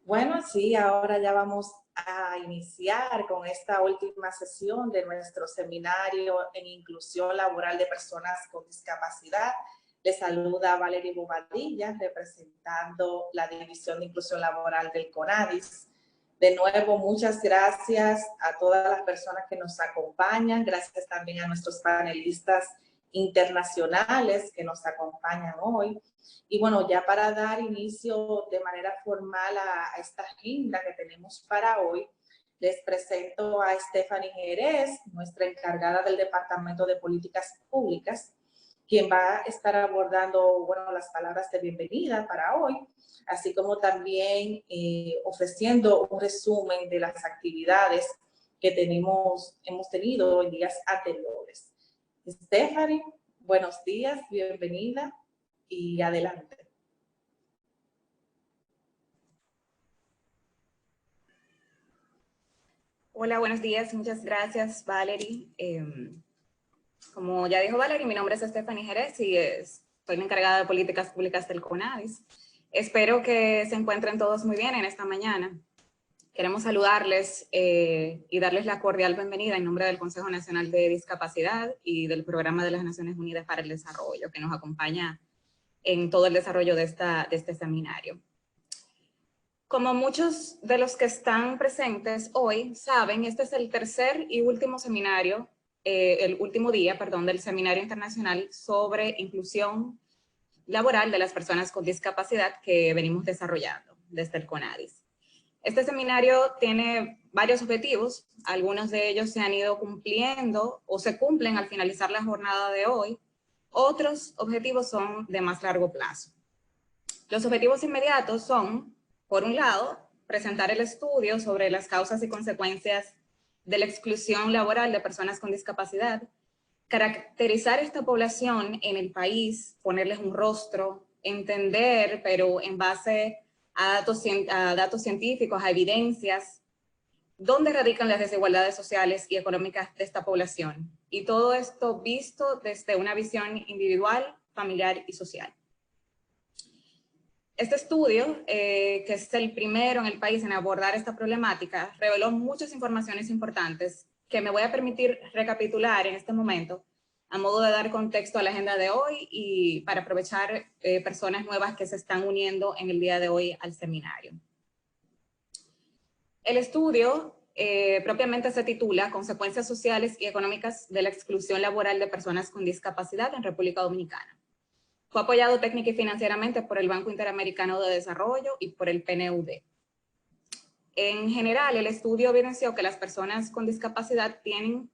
Bueno, sí, ahora ya vamos a iniciar con esta última sesión de nuestro seminario en inclusión laboral de personas con discapacidad. Les saluda Valerie Bobadilla, representando la División de Inclusión Laboral del CONADIS. De nuevo, muchas gracias a todas las personas que nos acompañan. Gracias también a nuestros panelistas internacionales que nos acompañan hoy. Y bueno, ya para dar inicio de manera formal a esta agenda que tenemos para hoy, les presento a Stephanie Jerez, nuestra encargada del Departamento de Políticas Públicas, quien va a estar abordando, bueno, las palabras de bienvenida para hoy, así como también ofreciendo un resumen de las actividades que hemos tenido en días anteriores. Stephanie, buenos días, bienvenida y adelante. Hola, buenos días. Muchas gracias, Valerie. Como ya dijo Valerie, mi nombre es Stephanie Jerez y soy la encargada de políticas públicas del CONADIS. Espero que se encuentren todos muy bien en esta mañana. Queremos saludarles y darles la cordial bienvenida en nombre del Consejo Nacional de Discapacidad y del Programa de las Naciones Unidas para el Desarrollo, que nos acompaña en todo el desarrollo de este seminario. Como muchos de los que están presentes hoy saben, este es el tercer y último seminario, el último día, perdón, del Seminario Internacional sobre Inclusión Laboral de las Personas con Discapacidad que venimos desarrollando desde el CONADIS. Este seminario tiene varios objetivos, algunos de ellos se han ido cumpliendo o se cumplen al finalizar la jornada de hoy, otros objetivos son de más largo plazo. Los objetivos inmediatos son, por un lado, presentar el estudio sobre las causas y consecuencias de la exclusión laboral de personas con discapacidad, caracterizar esta población en el país, ponerles un rostro, entender, pero en base a datos científicos, a evidencias, dónde radican las desigualdades sociales y económicas de esta población. Y todo esto visto desde una visión individual, familiar y social. Este estudio, que es el primero en el país en abordar esta problemática, reveló muchas informaciones importantes que me voy a permitir recapitular en este momento a modo de dar contexto a la agenda de hoy y para aprovechar personas nuevas que se están uniendo en el día de hoy al seminario. El estudio propiamente se titula Consecuencias sociales y económicas de la exclusión laboral de personas con discapacidad en República Dominicana. Fue apoyado técnica y financieramente por el Banco Interamericano de Desarrollo y por el PNUD. En general, el estudio evidenció que las personas con discapacidad tienen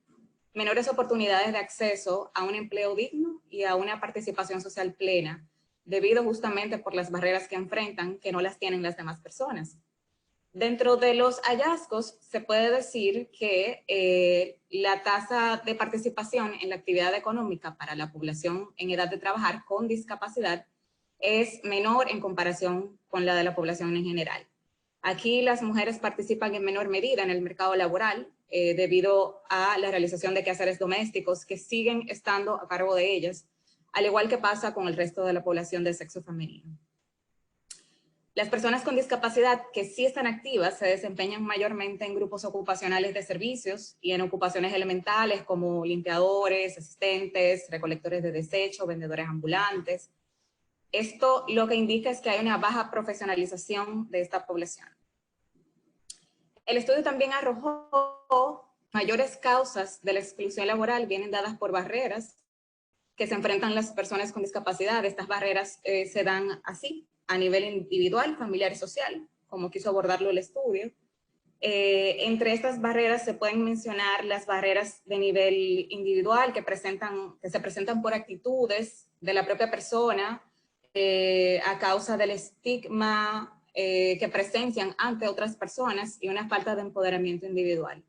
menores oportunidades de acceso a un empleo digno y a una participación social plena, debido justamente por las barreras que enfrentan que no las tienen las demás personas. Dentro de los hallazgos se puede decir que la tasa de participación en la actividad económica para la población en edad de trabajar con discapacidad es menor en comparación con la de la población en general. Aquí las mujeres participan en menor medida en el mercado laboral debido a la realización de quehaceres domésticos que siguen estando a cargo de ellas, al igual que pasa con el resto de la población de sexo femenino. Las personas con discapacidad que sí están activas se desempeñan mayormente en grupos ocupacionales de servicios y en ocupaciones elementales como limpiadores, asistentes, recolectores de desecho, vendedores ambulantes. Esto lo que indica es que hay una baja profesionalización de esta población. El estudio también arrojó mayores causas de la exclusión laboral vienen dadas por barreras que se enfrentan las personas con discapacidad. Estas barreras se dan así, a nivel individual, familiar y social, como quiso abordarlo el estudio. Entre estas barreras se pueden mencionar las barreras de nivel individual que se presentan por actitudes de la propia persona a causa del estigma que presencian ante otras personas y una falta de empoderamiento individual.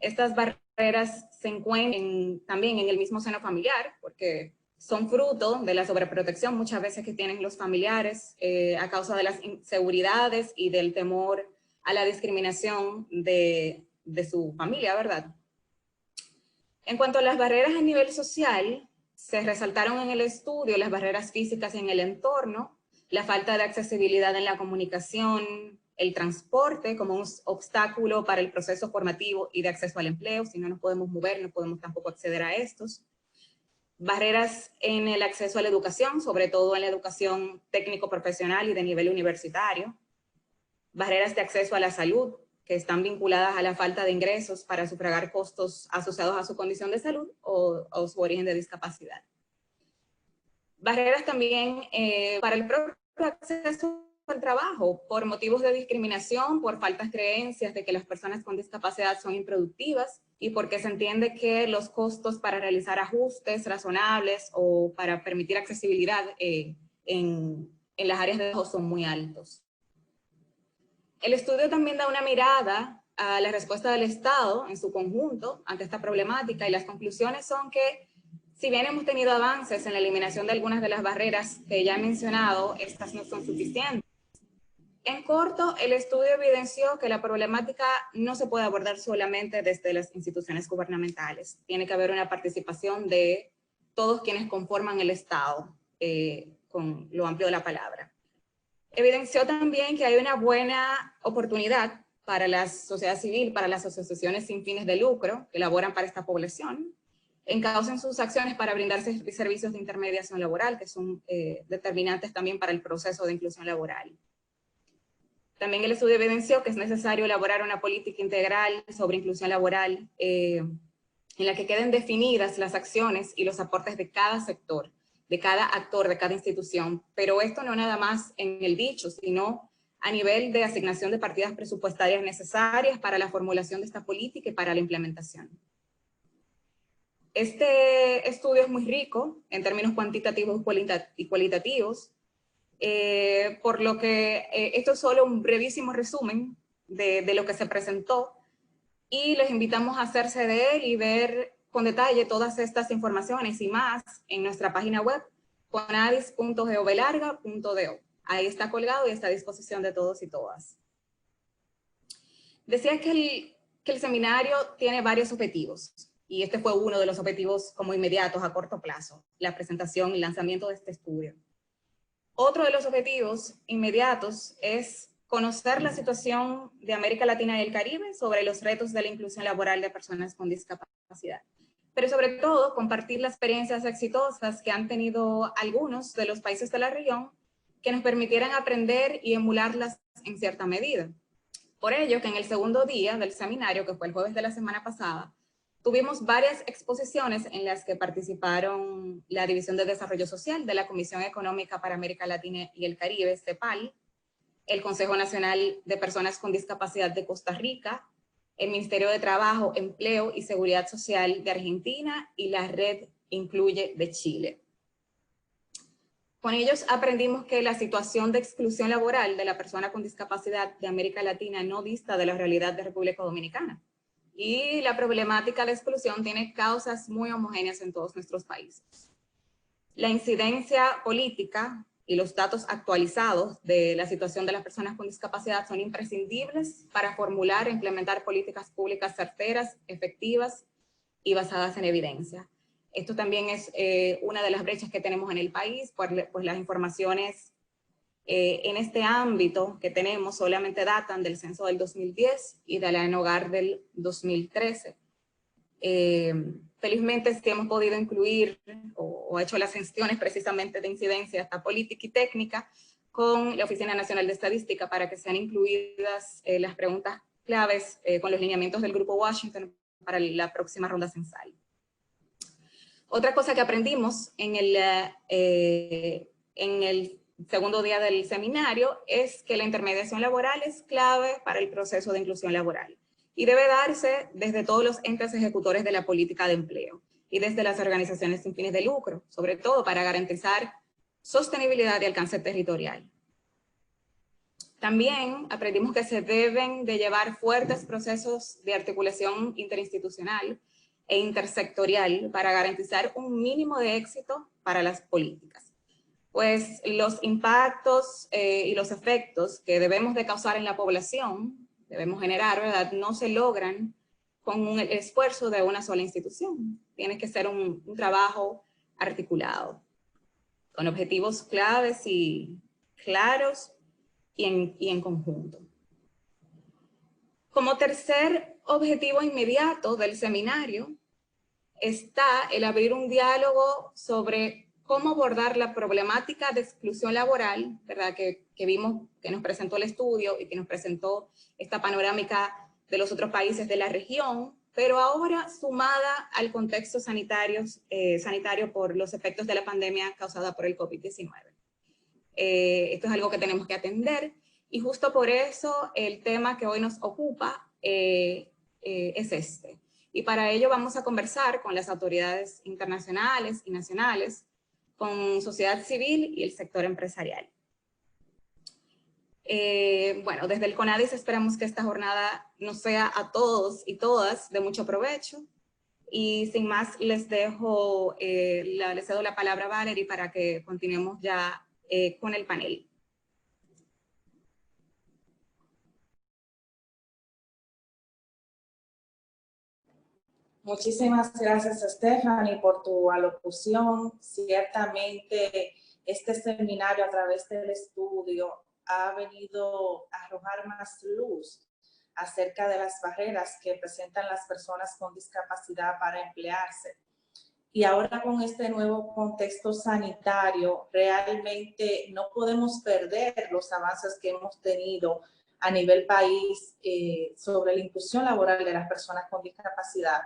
Estas barreras se encuentran también en el mismo seno familiar, porque son fruto de la sobreprotección muchas veces que tienen los familiares a causa de las inseguridades y del temor a la discriminación de su familia, ¿verdad? En cuanto a las barreras a nivel social, se resaltaron en el estudio las barreras físicas en el entorno, la falta de accesibilidad en la comunicación, el transporte como un obstáculo para el proceso formativo y de acceso al empleo. Si no nos podemos mover, no podemos tampoco acceder a estos. Barreras en el acceso a la educación, sobre todo en la educación técnico-profesional y de nivel universitario. Barreras de acceso a la salud, que están vinculadas a la falta de ingresos para sufragar costos asociados a su condición de salud o su origen de discapacidad. Barreras también para el propio acceso al trabajo, por motivos de discriminación, por faltas creencias de que las personas con discapacidad son improductivas y porque se entiende que los costos para realizar ajustes razonables o para permitir accesibilidad en las áreas de trabajo son muy altos. El estudio también da una mirada a la respuesta del Estado en su conjunto ante esta problemática y las conclusiones son que si bien hemos tenido avances en la eliminación de algunas de las barreras que ya he mencionado, estas no son suficientes. En corto, el estudio evidenció que la problemática no se puede abordar solamente desde las instituciones gubernamentales. Tiene que haber una participación de todos quienes conforman el Estado, con lo amplio de la palabra. Evidenció también que hay una buena oportunidad para la sociedad civil, para las asociaciones sin fines de lucro que laboran para esta población, encaucen sus acciones para brindar servicios de intermediación laboral, que son determinantes también para el proceso de inclusión laboral. También el estudio evidenció que es necesario elaborar una política integral sobre inclusión laboral en la que queden definidas las acciones y los aportes de cada sector, de cada actor, de cada institución, pero esto no nada más en el dicho, sino a nivel de asignación de partidas presupuestarias necesarias para la formulación de esta política y para la implementación. Este estudio es muy rico en términos cuantitativos y cualitativos, por lo que esto es solo un brevísimo resumen de lo que se presentó y les invitamos a hacerse de él y ver con detalle todas estas informaciones y más en nuestra página web conadis.govlarga.do. Ahí está colgado y está a disposición de todos y todas. Decía que el seminario tiene varios objetivos y este fue uno de los objetivos como inmediatos a corto plazo, la presentación y lanzamiento de este estudio. Otro de los objetivos inmediatos es conocer la situación de América Latina y el Caribe sobre los retos de la inclusión laboral de personas con discapacidad. Pero sobre todo, compartir las experiencias exitosas que han tenido algunos de los países de la región que nos permitieran aprender y emularlas en cierta medida. Por ello, que en el segundo día del seminario, que fue el jueves de la semana pasada, tuvimos varias exposiciones en las que participaron la División de Desarrollo Social de la Comisión Económica para América Latina y el Caribe, CEPAL, el Consejo Nacional de Personas con Discapacidad de Costa Rica, el Ministerio de Trabajo, Empleo y Seguridad Social de Argentina y la Red Incluye de Chile. Con ellos aprendimos que la situación de exclusión laboral de la persona con discapacidad de América Latina no dista de la realidad de República Dominicana. Y la problemática de exclusión tiene causas muy homogéneas en todos nuestros países. La incidencia política y los datos actualizados de la situación de las personas con discapacidad son imprescindibles para formular e implementar políticas públicas certeras, efectivas y basadas en evidencia. Esto también es una de las brechas que tenemos en el país, pues las informaciones en este ámbito que tenemos solamente datan del censo del 2010 y de la ENOGAR del 2013. Felizmente sí hemos podido incluir o hecho las gestiones precisamente de incidencia hasta política y técnica con la Oficina Nacional de Estadística para que sean incluidas las preguntas claves con los lineamientos del Grupo Washington para la próxima ronda censal. Otra cosa que aprendimos en el segundo día del seminario es que la intermediación laboral es clave para el proceso de inclusión laboral y debe darse desde todos los entes ejecutores de la política de empleo y desde las organizaciones sin fines de lucro, sobre todo para garantizar sostenibilidad y alcance territorial. También aprendimos que se deben de llevar fuertes procesos de articulación interinstitucional e intersectorial para garantizar un mínimo de éxito para las políticas. Pues los impactos y los efectos que debemos de causar en la población, debemos generar, ¿verdad?, no se logran con un esfuerzo de una sola institución. Tiene que ser un trabajo articulado, con objetivos claves y claros y en conjunto. Como tercer objetivo inmediato del seminario está el abrir un diálogo sobre cómo abordar la problemática de exclusión laboral, ¿verdad? Que vimos, que nos presentó el estudio y que nos presentó esta panorámica de los otros países de la región, pero ahora sumada al contexto sanitario por los efectos de la pandemia causada por el COVID-19. Esto es algo que tenemos que atender y justo por eso el tema que hoy nos ocupa es este. Y para ello vamos a conversar con las autoridades internacionales y nacionales, con sociedad civil y el sector empresarial. Bueno, desde el CONADIS esperamos que esta jornada nos sea a todos y todas de mucho provecho. Y sin más, les cedo la palabra a Valerie para que continuemos ya con el panel. Muchísimas gracias, Stephanie, por tu alocución. Ciertamente, este seminario a través del estudio ha venido a arrojar más luz acerca de las barreras que presentan las personas con discapacidad para emplearse. Y ahora con este nuevo contexto sanitario, realmente no podemos perder los avances que hemos tenido a nivel país sobre la inclusión laboral de las personas con discapacidad.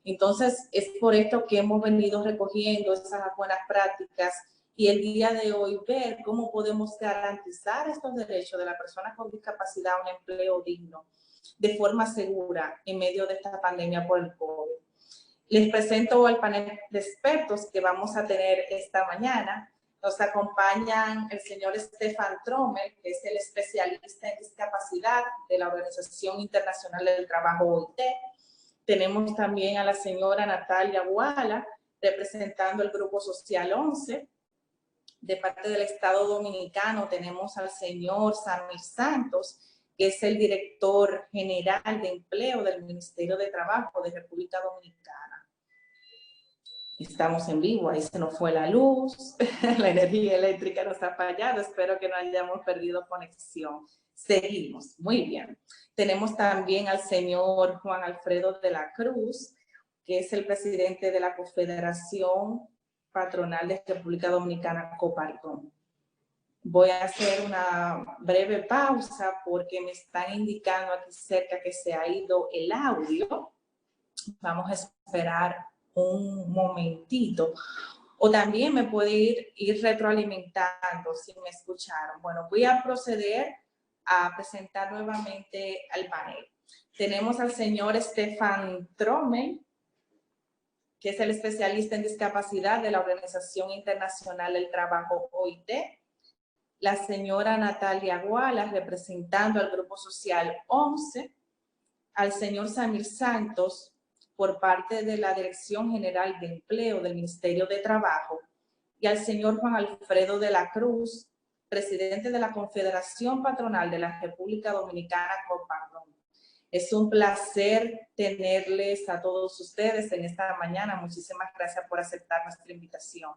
Entonces, es por esto que hemos venido recogiendo esas buenas prácticas y el día de hoy ver cómo podemos garantizar estos derechos de las personas con discapacidad a un empleo digno de forma segura en medio de esta pandemia por el COVID. Les presento al panel de expertos que vamos a tener esta mañana. Nos acompañan el señor Stefan Trommel, que es el especialista en discapacidad de la Organización Internacional del Trabajo OIT. Tenemos también a la señora Natalia Guala, representando el Grupo Social 11. De parte del Estado Dominicano tenemos al señor Samir Santos, que es el director general de empleo del Ministerio de Trabajo de República Dominicana. Estamos en vivo, ahí se nos fue la luz, la energía eléctrica nos ha fallado, espero que no hayamos perdido conexión. Seguimos, muy bien. Tenemos también al señor Juan Alfredo de la Cruz, que es el presidente de la Confederación Patronal de República Dominicana, Coparcom. Voy a hacer una breve pausa porque me están indicando aquí cerca que se ha ido el audio. Vamos a esperar un momentito. O también me puede ir retroalimentando si me escucharon. Bueno, voy a proceder a presentar nuevamente al panel. Tenemos al señor Stefan Trommel, que es el especialista en discapacidad de la Organización Internacional del Trabajo OIT. La señora Natalia Guala, representando al Grupo Social 11. Al señor Samir Santos, por parte de la Dirección General de Empleo del Ministerio de Trabajo, y al señor Juan Alfredo de la Cruz, presidente de la Confederación Patronal de la República Dominicana, Coparcom. Es un placer tenerles a todos ustedes en esta mañana. Muchísimas gracias por aceptar nuestra invitación.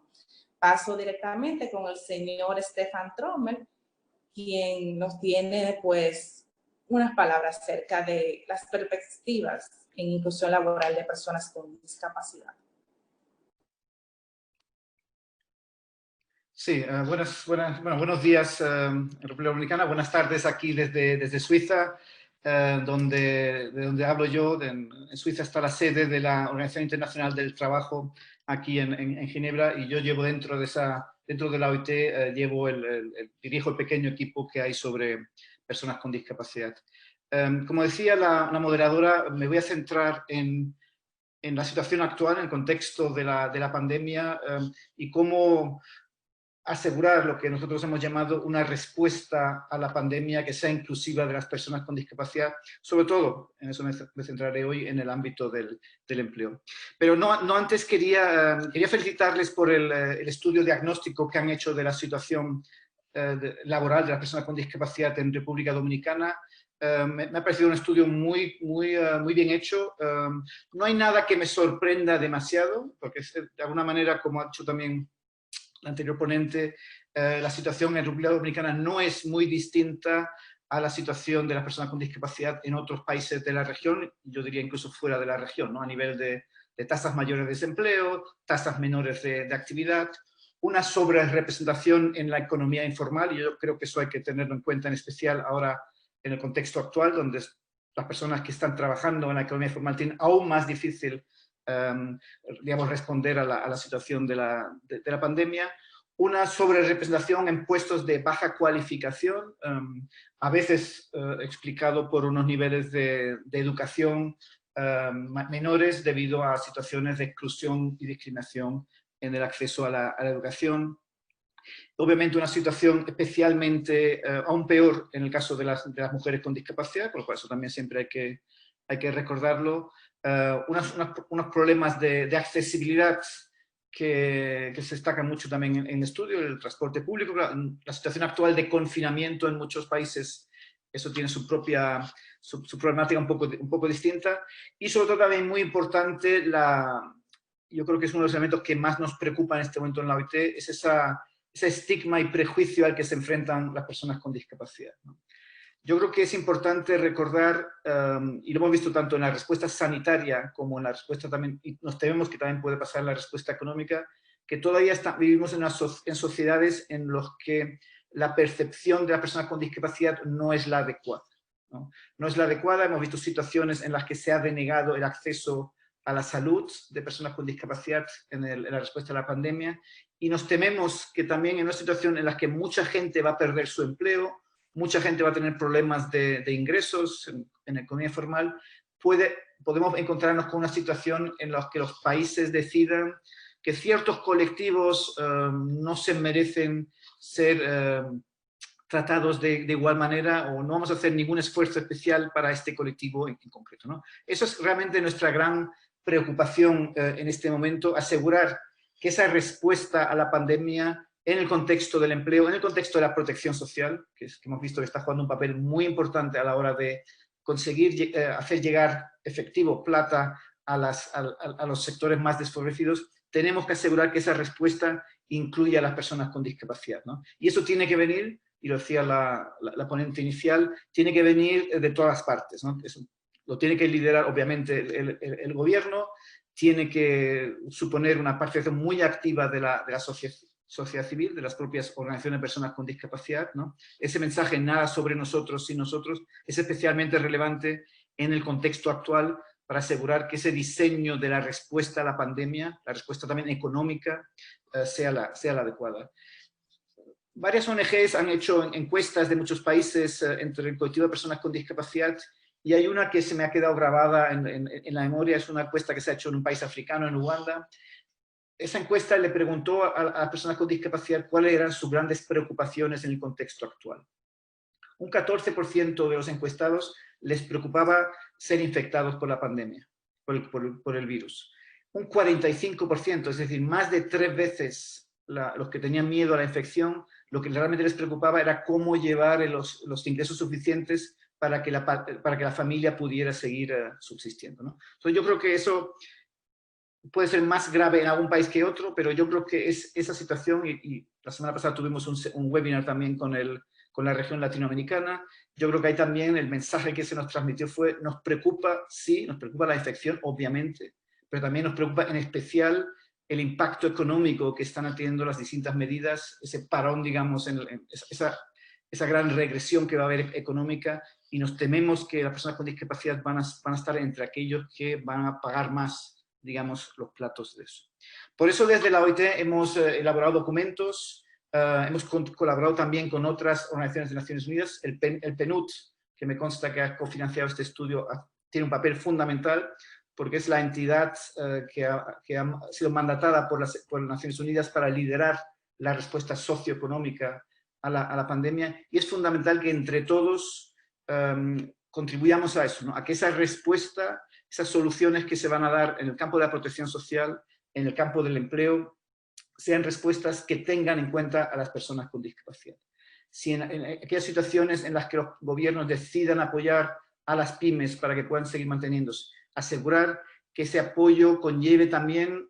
Paso directamente con el señor Stefan Trommel, quien nos tiene pues unas palabras acerca de las perspectivas en inclusión laboral de personas con discapacidad. Sí, buenos días, República Dominicana. Buenas tardes aquí desde Suiza, de donde hablo yo. En Suiza está la sede de la Organización Internacional del Trabajo aquí en Ginebra, y yo llevo dentro de la OIT, dirijo el pequeño equipo que hay sobre personas con discapacidad. Como decía la moderadora, me voy a centrar en la situación actual, en el contexto de la pandemia, y cómo asegurar lo que nosotros hemos llamado una respuesta a la pandemia que sea inclusiva de las personas con discapacidad, sobre todo, en eso me centraré hoy, en el ámbito del empleo. Pero no antes quería felicitarles por el estudio diagnóstico que han hecho de la situación laboral de las personas con discapacidad en República Dominicana. Me ha parecido un estudio muy bien hecho. No hay nada que me sorprenda demasiado, porque de alguna manera, como ha dicho también el anterior ponente, la situación en República Dominicana no es muy distinta a la situación de las personas con discapacidad en otros países de la región, yo diría incluso fuera de la región, ¿no? A nivel de tasas mayores de desempleo, tasas menores de actividad, una sobrerepresentación en la economía informal, y yo creo que eso hay que tenerlo en cuenta en especial ahora en el contexto actual, donde las personas que están trabajando en la economía informal tienen aún más difícil, digamos, responder a la situación de la pandemia. Una sobrerepresentación en puestos de baja cualificación, a veces explicado por unos niveles de educación menores debido a situaciones de exclusión y discriminación en el acceso a la educación. Obviamente una situación especialmente aún peor en el caso de las mujeres con discapacidad, por lo cual eso también siempre hay que recordarlo. Unos problemas de accesibilidad que se destacan mucho también en el estudio, el transporte público, la situación actual de confinamiento en muchos países, eso tiene su problemática un poco distinta, y sobre todo también muy importante, yo creo que es uno de los elementos que más nos preocupa en este momento en la OIT, es ese estigma y prejuicio al que se enfrentan las personas con discapacidad, ¿no? Yo creo que es importante recordar, y lo hemos visto tanto en la respuesta sanitaria como en la respuesta también, y nos tememos que también puede pasar en la respuesta económica, que todavía vivimos en sociedades en las que la percepción de las personas con discapacidad no es la adecuada, ¿no? No es la adecuada, hemos visto situaciones en las que se ha denegado el acceso a la salud de personas con discapacidad en la respuesta a la pandemia, y nos tememos que también en una situación en la que mucha gente va a perder su empleo, mucha gente va a tener problemas de ingresos en la economía formal, podemos encontrarnos con una situación en la que los países decidan que ciertos colectivos no se merecen ser tratados de igual manera, o no vamos a hacer ningún esfuerzo especial para este colectivo en concreto, ¿no? Eso es realmente nuestra gran preocupación en este momento, asegurar que esa respuesta a la pandemia en el contexto del empleo, en el contexto de la protección social, que hemos visto que está jugando un papel muy importante a la hora de conseguir hacer llegar efectivo, plata, a los sectores más desfavorecidos, tenemos que asegurar que esa respuesta incluya a las personas con discapacidad, ¿no? Y eso tiene que venir, y lo decía la ponente inicial, tiene que venir de todas las partes, ¿no? Eso lo tiene que liderar, obviamente, el gobierno, tiene que suponer una participación muy activa de la sociedad civil, de las propias organizaciones de personas con discapacidad, ¿no? Ese mensaje, nada sobre nosotros sin nosotros, es especialmente relevante en el contexto actual para asegurar que ese diseño de la respuesta a la pandemia, la respuesta también económica, sea la adecuada. Varias ONGs han hecho encuestas de muchos países entre el colectivo de personas con discapacidad, y hay una que se me ha quedado grabada en la memoria, es una encuesta que se ha hecho en un país africano, en Uganda. Esa encuesta le preguntó a personas con discapacidad cuáles eran sus grandes preocupaciones en el contexto actual. Un 14% de los encuestados les preocupaba ser infectados por la pandemia, por el virus. Un 45%, es decir, más de 3 veces los que tenían miedo a la infección, lo que realmente les preocupaba era cómo llevar los ingresos suficientes para que la familia pudiera seguir subsistiendo, ¿no? Entonces yo creo que eso puede ser más grave en algún país que otro, pero yo creo que es esa situación, y la semana pasada tuvimos un webinar también con la región latinoamericana. Yo creo que ahí también el mensaje que se nos transmitió fue, nos preocupa, sí, nos preocupa la infección, obviamente, pero también nos preocupa en especial el impacto económico que están teniendo las distintas medidas, ese parón, digamos, esa gran regresión que va a haber económica, y nos tememos que las personas con discapacidad van a estar entre aquellos que van a pagar más, digamos, los platos de eso. Por eso desde la OIT hemos elaborado documentos, hemos colaborado también con otras organizaciones de Naciones Unidas. El PNUD, que me consta que ha cofinanciado este estudio, tiene un papel fundamental, porque es la entidad que ha sido mandatada por las Naciones Unidas para liderar la respuesta socioeconómica a la pandemia, y es fundamental que entre todos contribuyamos a eso, ¿no? A que esa respuesta, esas soluciones que se van a dar en el campo de la protección social, en el campo del empleo, sean respuestas que tengan en cuenta a las personas con discapacidad. Si en aquellas situaciones en las que los gobiernos decidan apoyar a las pymes para que puedan seguir manteniéndose, asegurar que ese apoyo conlleve también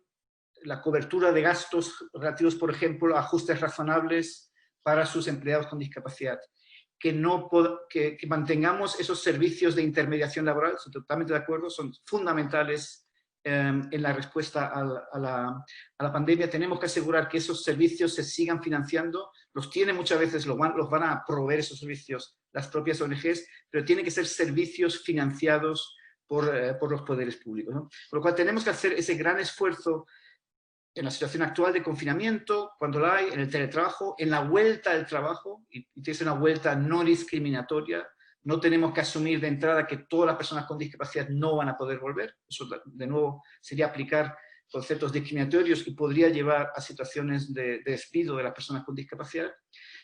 la cobertura de gastos relativos, por ejemplo, a ajustes razonables para sus empleados con discapacidad. Que mantengamos esos servicios de intermediación laboral, estoy totalmente de acuerdo, son fundamentales en la respuesta a la pandemia. Tenemos que asegurar que esos servicios se sigan financiando, los tienen muchas veces, los van a proveer esos servicios las propias ONGs, pero tienen que ser servicios financiados por los poderes públicos, ¿no? Por lo cual tenemos que hacer ese gran esfuerzo en la situación actual de confinamiento, cuando la hay, en el teletrabajo, en la vuelta al trabajo, y tiene que ser una vuelta no discriminatoria. No tenemos que asumir de entrada que todas las personas con discapacidad no van a poder volver. Eso, de nuevo, sería aplicar conceptos discriminatorios y podría llevar a situaciones de despido de las personas con discapacidad.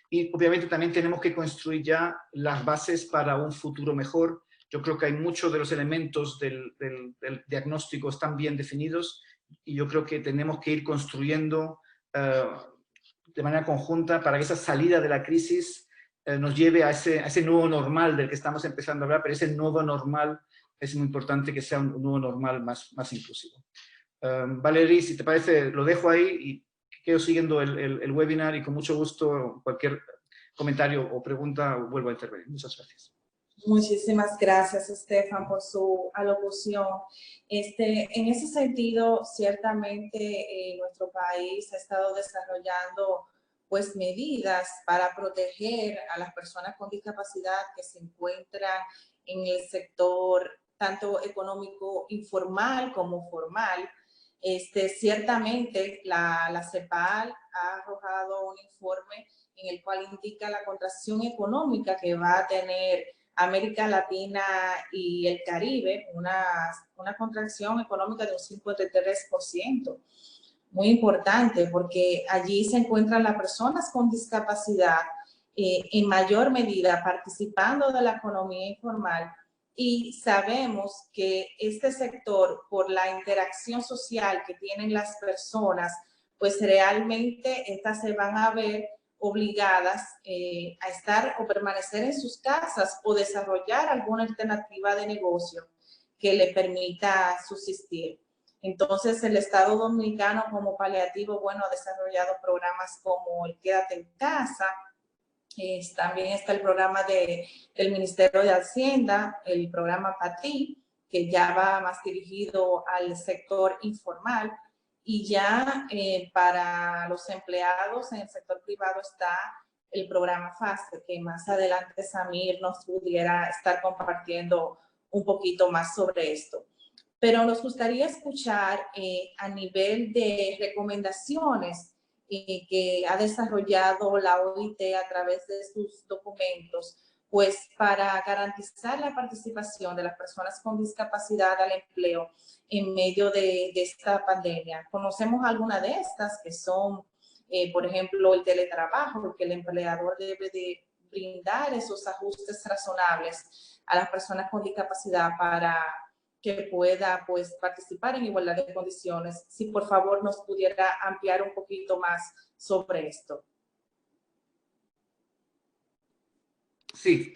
Y obviamente también tenemos que construir ya las bases para un futuro mejor. Yo creo que hay muchos de los elementos del diagnóstico están bien definidos, y yo creo que tenemos que ir construyendo de manera conjunta para que esa salida de la crisis nos lleve a ese nuevo normal del que estamos empezando a hablar, pero ese nuevo normal es muy importante que sea un nuevo normal más inclusivo. Valerie, si te parece, lo dejo ahí y quedo siguiendo el webinar, y con mucho gusto cualquier comentario o pregunta vuelvo a intervenir. Muchas gracias. Muchísimas gracias, Estefan, por su alocución. En ese sentido, ciertamente nuestro país ha estado desarrollando pues medidas para proteger a las personas con discapacidad que se encuentran en el sector tanto económico informal como formal. Ciertamente la CEPAL ha arrojado un informe en el cual indica la contracción económica que va a tener América Latina y el Caribe, una contracción económica de un 53%. Muy importante, porque allí se encuentran las personas con discapacidad en mayor medida participando de la economía informal, y sabemos que este sector, por la interacción social que tienen las personas, pues realmente estas se van a ver obligadas a estar o permanecer en sus casas o desarrollar alguna alternativa de negocio que le permita subsistir. Entonces, el Estado Dominicano como paliativo, bueno, ha desarrollado programas como el Quédate en Casa. También está el programa del Ministerio de Hacienda, el programa PATI, que ya va más dirigido al sector informal. Y ya para los empleados en el sector privado está el programa FASE, que más adelante Samir nos pudiera estar compartiendo un poquito más sobre esto. Pero nos gustaría escuchar a nivel de recomendaciones que ha desarrollado la OIT a través de sus documentos, pues para garantizar la participación de las personas con discapacidad al empleo en medio de esta pandemia. Conocemos algunas de estas que son, por ejemplo, el teletrabajo, que el empleador debe de brindar esos ajustes razonables a las personas con discapacidad para que pueda pues participar en igualdad de condiciones. Si por favor nos pudiera ampliar un poquito más sobre esto. Sí,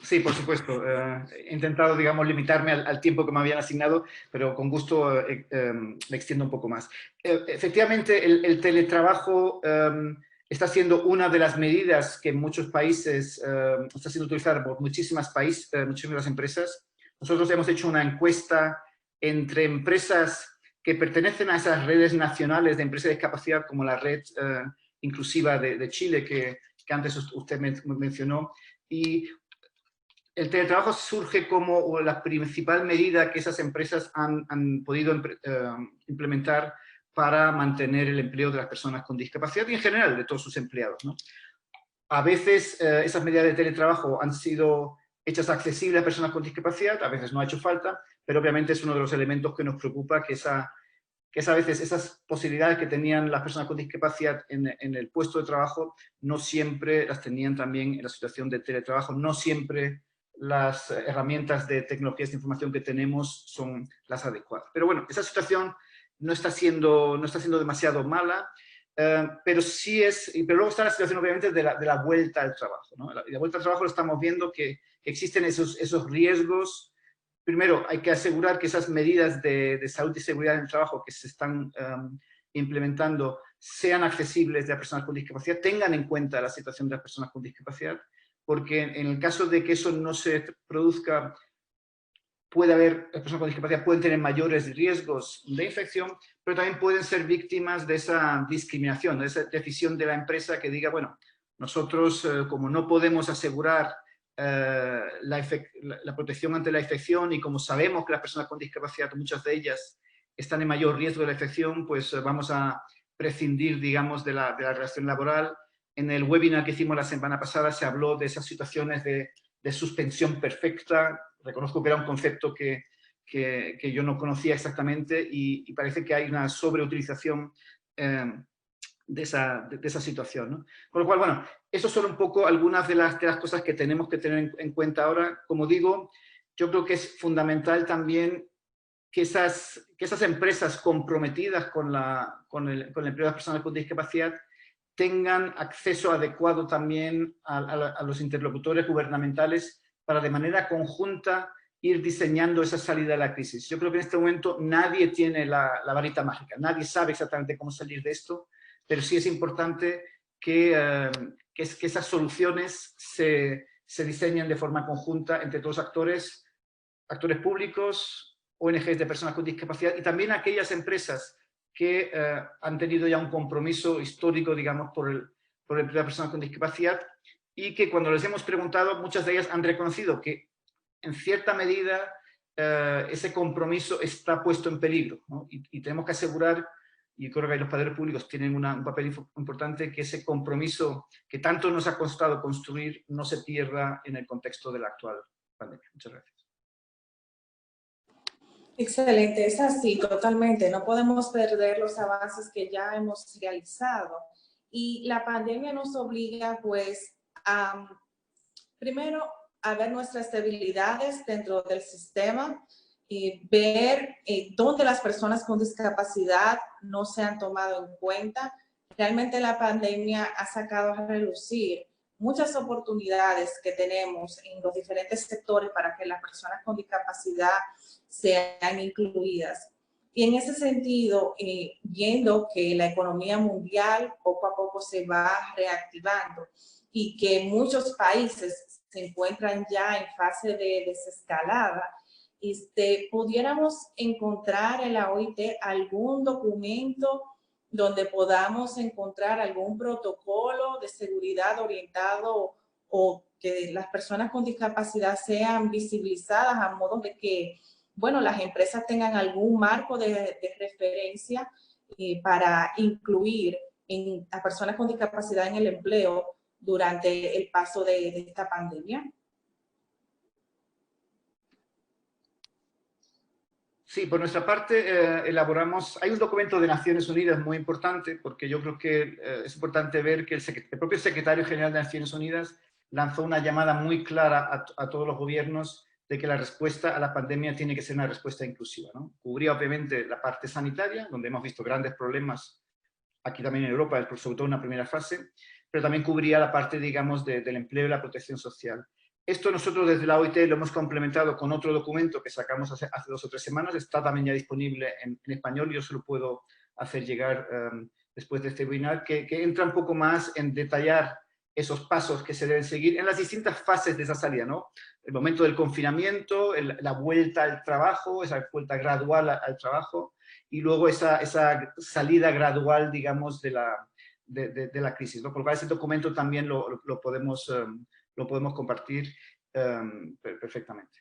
sí, por supuesto. He intentado, digamos, limitarme al tiempo que me habían asignado, pero con gusto me extiendo un poco más. Efectivamente, el teletrabajo está siendo una de las medidas que en muchos países está siendo utilizada por muchísimas empresas. Nosotros hemos hecho una encuesta entre empresas que pertenecen a esas redes nacionales de empresas de discapacidad, como la red inclusiva de Chile, que antes usted mencionó, y el teletrabajo surge como la principal medida que esas empresas han podido implementar para mantener el empleo de las personas con discapacidad y en general de todos sus empleados, ¿no? A veces esas medidas de teletrabajo han sido hechas accesibles a personas con discapacidad, a veces no ha hecho falta, pero obviamente es uno de los elementos que nos preocupa, que a veces esas posibilidades que tenían las personas con discapacidad en el puesto de trabajo no siempre las tenían también en la situación de teletrabajo, no siempre las herramientas de tecnologías de información que tenemos son las adecuadas. Pero bueno, esa situación no está siendo demasiado mala, pero sí pero luego está la situación obviamente de la vuelta al trabajo, ¿no? La vuelta al trabajo lo estamos viendo que existen esos riesgos. Primero, hay que asegurar que esas medidas de salud y seguridad en el trabajo que se están implementando sean accesibles de las personas con discapacidad, tengan en cuenta la situación de las personas con discapacidad, porque en el caso de que eso no se produzca, las personas con discapacidad pueden tener mayores riesgos de infección, pero también pueden ser víctimas de esa discriminación, de esa decisión de la empresa que diga, bueno, nosotros como no podemos asegurar la protección ante la infección y como sabemos que las personas con discapacidad, muchas de ellas, están en mayor riesgo de la infección, pues vamos a prescindir, digamos, de la relación laboral. En el webinar que hicimos la semana pasada se habló de esas situaciones de suspensión perfecta. Reconozco que era un concepto que yo no conocía exactamente y parece que hay una sobreutilización de esa situación, ¿no? Con lo cual, bueno, esas son un poco algunas de las cosas que tenemos que tener en cuenta ahora. Como digo, yo creo que es fundamental también que esas empresas comprometidas con el empleo de las personas con discapacidad tengan acceso adecuado también a los interlocutores gubernamentales para de manera conjunta ir diseñando esa salida de la crisis. Yo creo que en este momento nadie tiene la varita mágica, nadie sabe exactamente cómo salir de esto, pero sí es importante que esas soluciones se diseñen de forma conjunta entre todos los actores públicos, ONGs de personas con discapacidad y también aquellas empresas que han tenido ya un compromiso histórico, digamos, por el empleo de personas con discapacidad y que cuando les hemos preguntado, muchas de ellas han reconocido que en cierta medida ese compromiso está puesto en peligro, ¿no? Y tenemos que asegurar, y creo que los poderes públicos tienen un papel importante, que ese compromiso que tanto nos ha costado construir no se pierda en el contexto de la actual pandemia. Muchas gracias. Excelente, es así, totalmente. No podemos perder los avances que ya hemos realizado. Y la pandemia nos obliga, pues, primero, a ver nuestras debilidades dentro del sistema, ver dónde las personas con discapacidad no se han tomado en cuenta. Realmente la pandemia ha sacado a relucir muchas oportunidades que tenemos en los diferentes sectores para que las personas con discapacidad sean incluidas. Y en ese sentido, viendo que la economía mundial poco a poco se va reactivando y que muchos países se encuentran ya en fase de desescalada, pudiéramos encontrar en la OIT algún documento donde podamos encontrar algún protocolo de seguridad orientado o que las personas con discapacidad sean visibilizadas a modo de que, bueno, las empresas tengan algún marco de referencia para incluir a personas con discapacidad en el empleo durante el paso de esta pandemia. Sí, por nuestra parte hay un documento de Naciones Unidas muy importante, porque yo creo que es importante ver que el propio secretario general de Naciones Unidas lanzó una llamada muy clara a todos los gobiernos de que la respuesta a la pandemia tiene que ser una respuesta inclusiva, ¿no? Cubría obviamente la parte sanitaria, donde hemos visto grandes problemas aquí también en Europa, sobre todo en una primera fase, pero también cubría la parte, digamos, del empleo y la protección social. Esto nosotros desde la OIT lo hemos complementado con otro documento que sacamos hace 2 o 3 semanas, está también ya disponible en español, yo se lo puedo hacer llegar después de este webinar, que entra un poco más en detallar esos pasos que se deben seguir en las distintas fases de esa salida, ¿no? El momento del confinamiento, la vuelta al trabajo, esa vuelta gradual al trabajo, y luego esa salida gradual, digamos, de la crisis, ¿no? Por lo cual ese documento también lo podemos compartir perfectamente.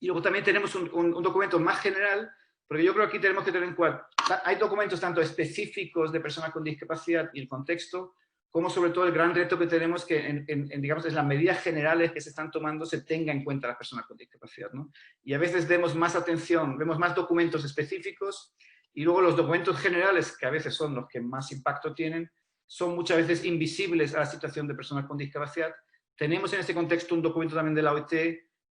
Y luego también tenemos un documento más general, porque yo creo que aquí tenemos que tener en cuenta, hay documentos tanto específicos de personas con discapacidad y el contexto, como sobre todo el gran reto que tenemos que, digamos, en las medidas generales que se están tomando se tenga en cuenta las personas con discapacidad, ¿no? Y a veces vemos más atención, vemos más documentos específicos y luego los documentos generales, que a veces son los que más impacto tienen, son muchas veces invisibles a la situación de personas con discapacidad. Tenemos en este contexto un documento también de la OIT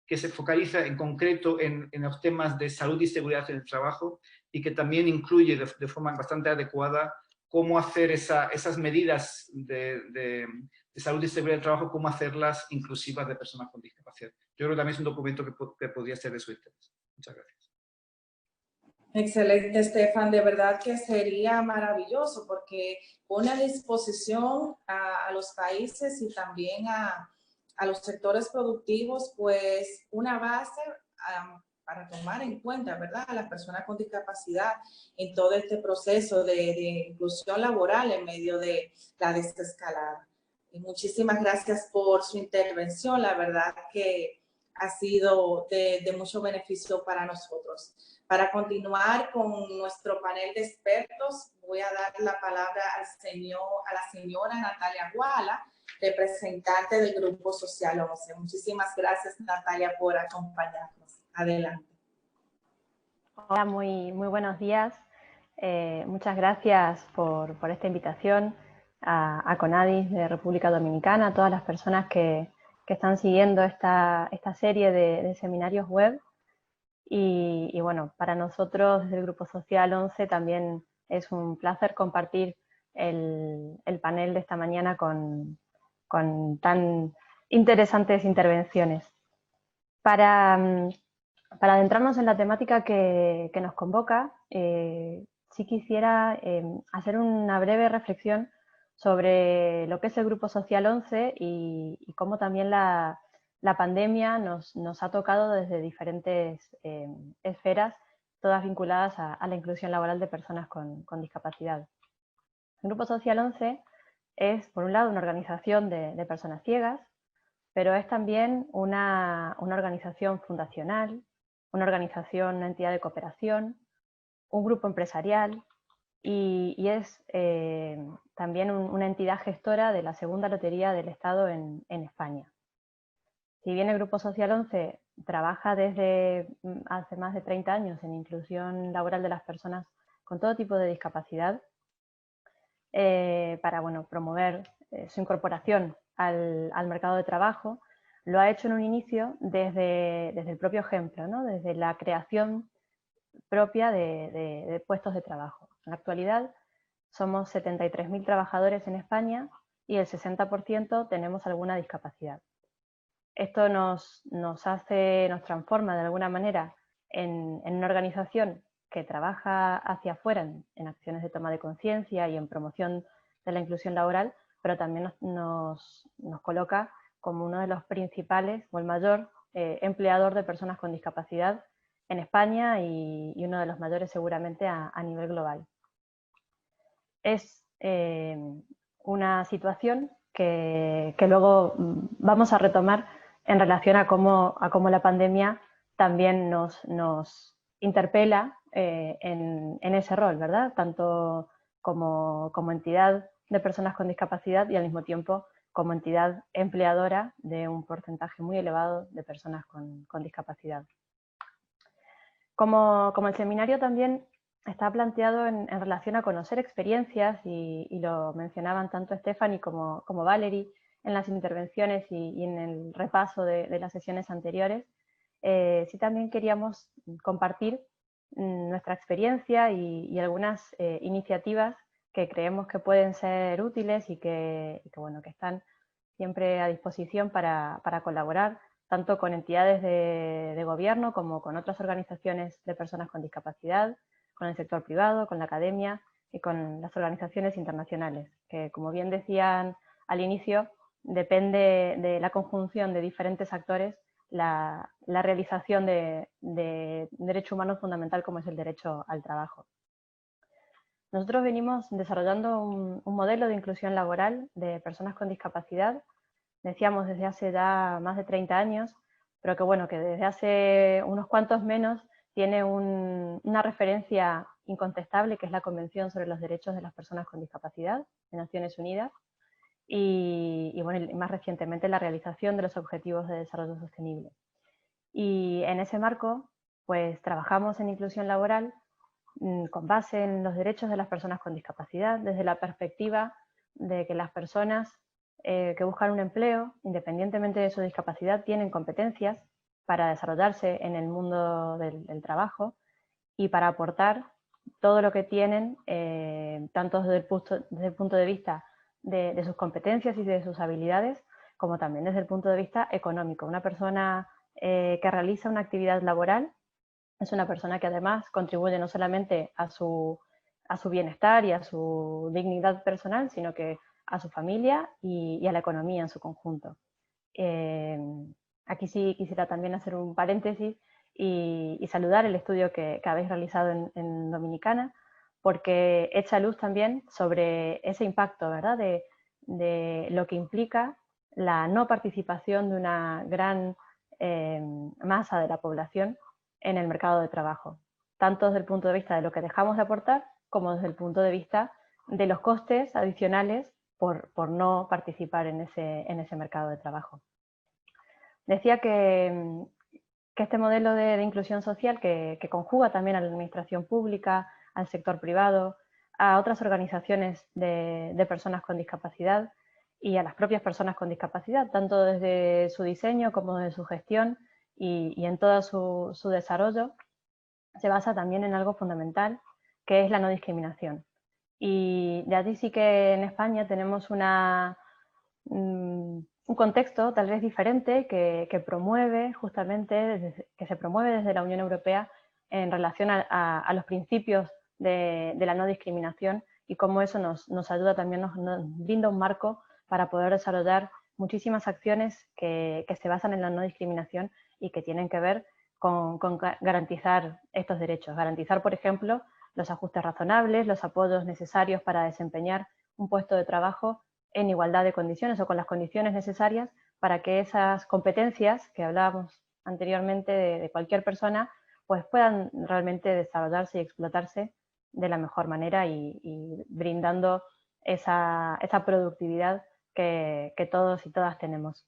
que se focaliza en concreto en los temas de salud y seguridad en el trabajo y que también incluye de forma bastante adecuada cómo hacer esas medidas de salud y seguridad del trabajo, cómo hacerlas inclusivas de personas con discapacidad. Yo creo que también es un documento que podría ser de su interés. Muchas gracias. Excelente, Estefan. De verdad que sería maravilloso porque pone a disposición a los países y también a los sectores productivos, pues una base para tomar en cuenta, ¿verdad?, a las personas con discapacidad en todo este proceso de inclusión laboral en medio de la desescalada. Y muchísimas gracias por su intervención. La verdad que ha sido de mucho beneficio para nosotros. Para continuar con nuestro panel de expertos, voy a dar la palabra a la señora Natalia Guala, representante del Grupo Social 11. Muchísimas gracias, Natalia, por acompañarnos. Adelante. Hola, muy buenos días. Muchas gracias por esta invitación a CONADIS de República Dominicana, a todas las personas que están siguiendo esta serie de seminarios web. Y bueno, para nosotros desde el Grupo Social 11 también es un placer compartir el panel de esta mañana con tan interesantes intervenciones. Para adentrarnos en la temática que nos convoca, sí quisiera hacer una breve reflexión sobre lo que es el Grupo Social 11 y cómo también la pandemia nos ha tocado desde diferentes esferas, todas vinculadas a la inclusión laboral de personas con discapacidad. El Grupo Social 11 es, por un lado, una organización de personas ciegas, pero es también una organización fundacional, una organización, una entidad de cooperación, un grupo empresarial y es también una entidad gestora de la segunda lotería del Estado en España. Si bien el Grupo Social 11 trabaja desde hace más de 30 años en inclusión laboral de las personas con todo tipo de discapacidad, para promover su incorporación al mercado de trabajo, lo ha hecho en un inicio desde el propio ejemplo, ¿no?, desde la creación propia de puestos de trabajo. En la actualidad somos 73.000 trabajadores en España y el 60% tenemos alguna discapacidad. Esto nos transforma de alguna manera en una organización que trabaja hacia afuera en acciones de toma de conciencia y en promoción de la inclusión laboral, pero también nos coloca como uno de los principales o el mayor empleador de personas con discapacidad en España y uno de los mayores seguramente a nivel global. Es una situación que luego vamos a retomar en relación a cómo la pandemia también nos interpela en ese rol, ¿verdad? Tanto como entidad de personas con discapacidad y al mismo tiempo como entidad empleadora de un porcentaje muy elevado de personas con discapacidad. Como el seminario también está planteado en relación a conocer experiencias y lo mencionaban tanto Stephanie como Valerie en las intervenciones y en el repaso de las sesiones anteriores, sí también queríamos compartir nuestra experiencia y algunas iniciativas que creemos que pueden ser útiles y que están siempre a disposición para colaborar tanto con entidades de gobierno como con otras organizaciones de personas con discapacidad, con el sector privado, con la academia y con las organizaciones internacionales, que como bien decían al inicio, depende de la conjunción de diferentes actores la realización de un derecho humano fundamental como es el derecho al trabajo. Nosotros venimos desarrollando un modelo de inclusión laboral de personas con discapacidad, decíamos desde hace ya más de 30 años, pero que desde hace unos cuantos menos tiene una referencia incontestable, que es la Convención sobre los Derechos de las Personas con Discapacidad de Naciones Unidas, y más recientemente la realización de los Objetivos de Desarrollo Sostenible. Y en ese marco, pues trabajamos en inclusión laboral con base en los derechos de las personas con discapacidad, desde la perspectiva de que las personas que buscan un empleo, independientemente de su discapacidad, tienen competencias para desarrollarse en el mundo del trabajo y para aportar todo lo que tienen, tanto desde el punto de vista de sus competencias y de sus habilidades, como también desde el punto de vista económico. Una persona que realiza una actividad laboral Es una persona que además contribuye no solamente a su bienestar y a su dignidad personal, sino que a su familia y a la economía en su conjunto. Aquí sí quisiera también hacer un paréntesis y saludar el estudio que habéis realizado en Dominicana, porque echa luz también sobre ese impacto, ¿verdad?, de lo que implica la no participación de una gran masa de la población en el mercado de trabajo, tanto desde el punto de vista de lo que dejamos de aportar, como desde el punto de vista de los costes adicionales por no participar en ese mercado de trabajo. Decía que este modelo de inclusión social que conjuga también a la administración pública, al sector privado, a otras organizaciones de personas con discapacidad y a las propias personas con discapacidad, tanto desde su diseño como desde su gestión y en todo su desarrollo, se basa también en algo fundamental, que es la no discriminación. Y de allí sí que en España tenemos un contexto tal vez diferente que promueve justamente, que se promueve desde la Unión Europea en relación a los principios de la no discriminación y cómo eso nos ayuda también, nos brinda un marco para poder desarrollar muchísimas acciones que se basan en la no discriminación y que tienen que ver con garantizar estos derechos. Garantizar, por ejemplo, los ajustes razonables, los apoyos necesarios para desempeñar un puesto de trabajo en igualdad de condiciones o con las condiciones necesarias para que esas competencias que hablábamos anteriormente de cualquier persona pues puedan realmente desarrollarse y explotarse de la mejor manera y brindando esa productividad que todos y todas tenemos.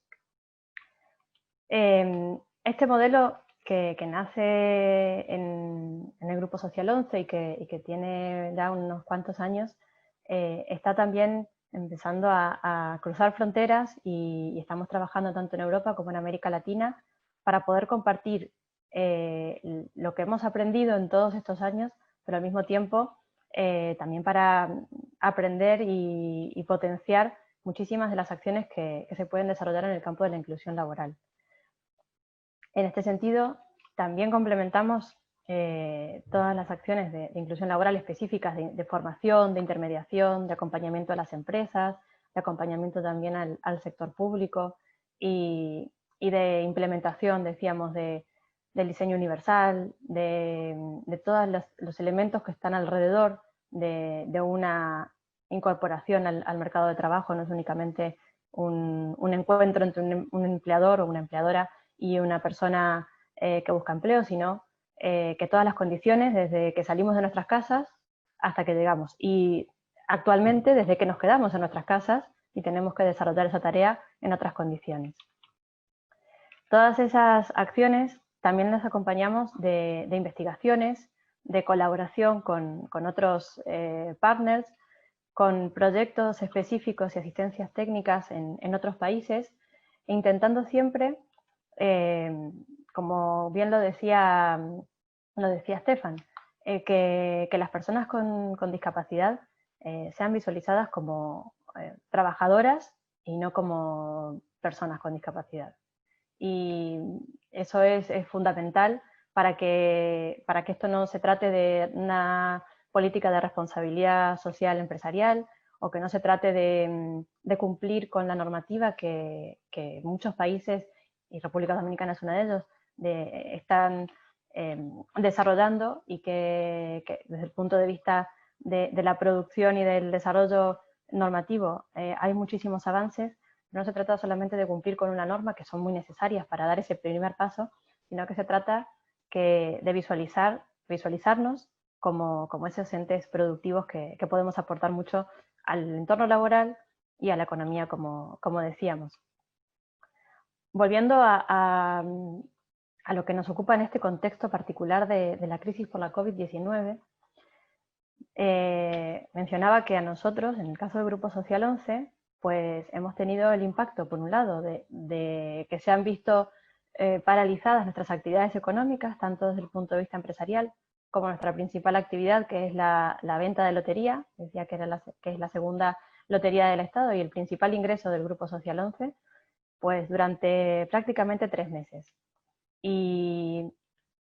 Este modelo que nace en el Grupo Social 11 y que tiene ya unos cuantos años, está también empezando a cruzar fronteras y estamos trabajando tanto en Europa como en América Latina para poder compartir lo que hemos aprendido en todos estos años, pero al mismo tiempo también para aprender y potenciar muchísimas de las acciones que se pueden desarrollar en el campo de la inclusión laboral. En este sentido, también complementamos todas las acciones de inclusión laboral específicas de formación, de intermediación, de acompañamiento a las empresas, de acompañamiento también al sector público y de implementación, decíamos, del diseño universal, de todos los elementos que están alrededor de una incorporación al mercado de trabajo. No es únicamente un encuentro entre un empleador o una empleadora y una persona que busca empleo, sino que todas las condiciones, desde que salimos de nuestras casas hasta que llegamos. Y actualmente, desde que nos quedamos en nuestras casas y tenemos que desarrollar esa tarea en otras condiciones. Todas esas acciones también las acompañamos de investigaciones, de colaboración con otros partners, con proyectos específicos y asistencias técnicas en otros países, intentando siempre, como bien lo decía Stefan, que las personas con discapacidad sean visualizadas como trabajadoras y no como personas con discapacidad. Y eso es fundamental para que esto no se trate de una política de responsabilidad social empresarial o que no se trate de cumplir con la normativa que muchos países, y República Dominicana es uno de ellos, están desarrollando y que desde el punto de vista de la producción y del desarrollo normativo hay muchísimos avances. No se trata solamente de cumplir con una norma, que son muy necesarias para dar ese primer paso, sino que se trata de visualizarnos como esos entes productivos que podemos aportar mucho al entorno laboral y a la economía, como decíamos. Volviendo a lo que nos ocupa en este contexto particular de la crisis por la COVID-19, mencionaba que a nosotros, en el caso del Grupo Social 11, pues hemos tenido el impacto, por un lado, de que se han visto paralizadas nuestras actividades económicas, tanto desde el punto de vista empresarial como nuestra principal actividad, que es la venta de lotería, decía que es la segunda lotería del Estado y el principal ingreso del Grupo Social 11, pues durante prácticamente 3 meses. Y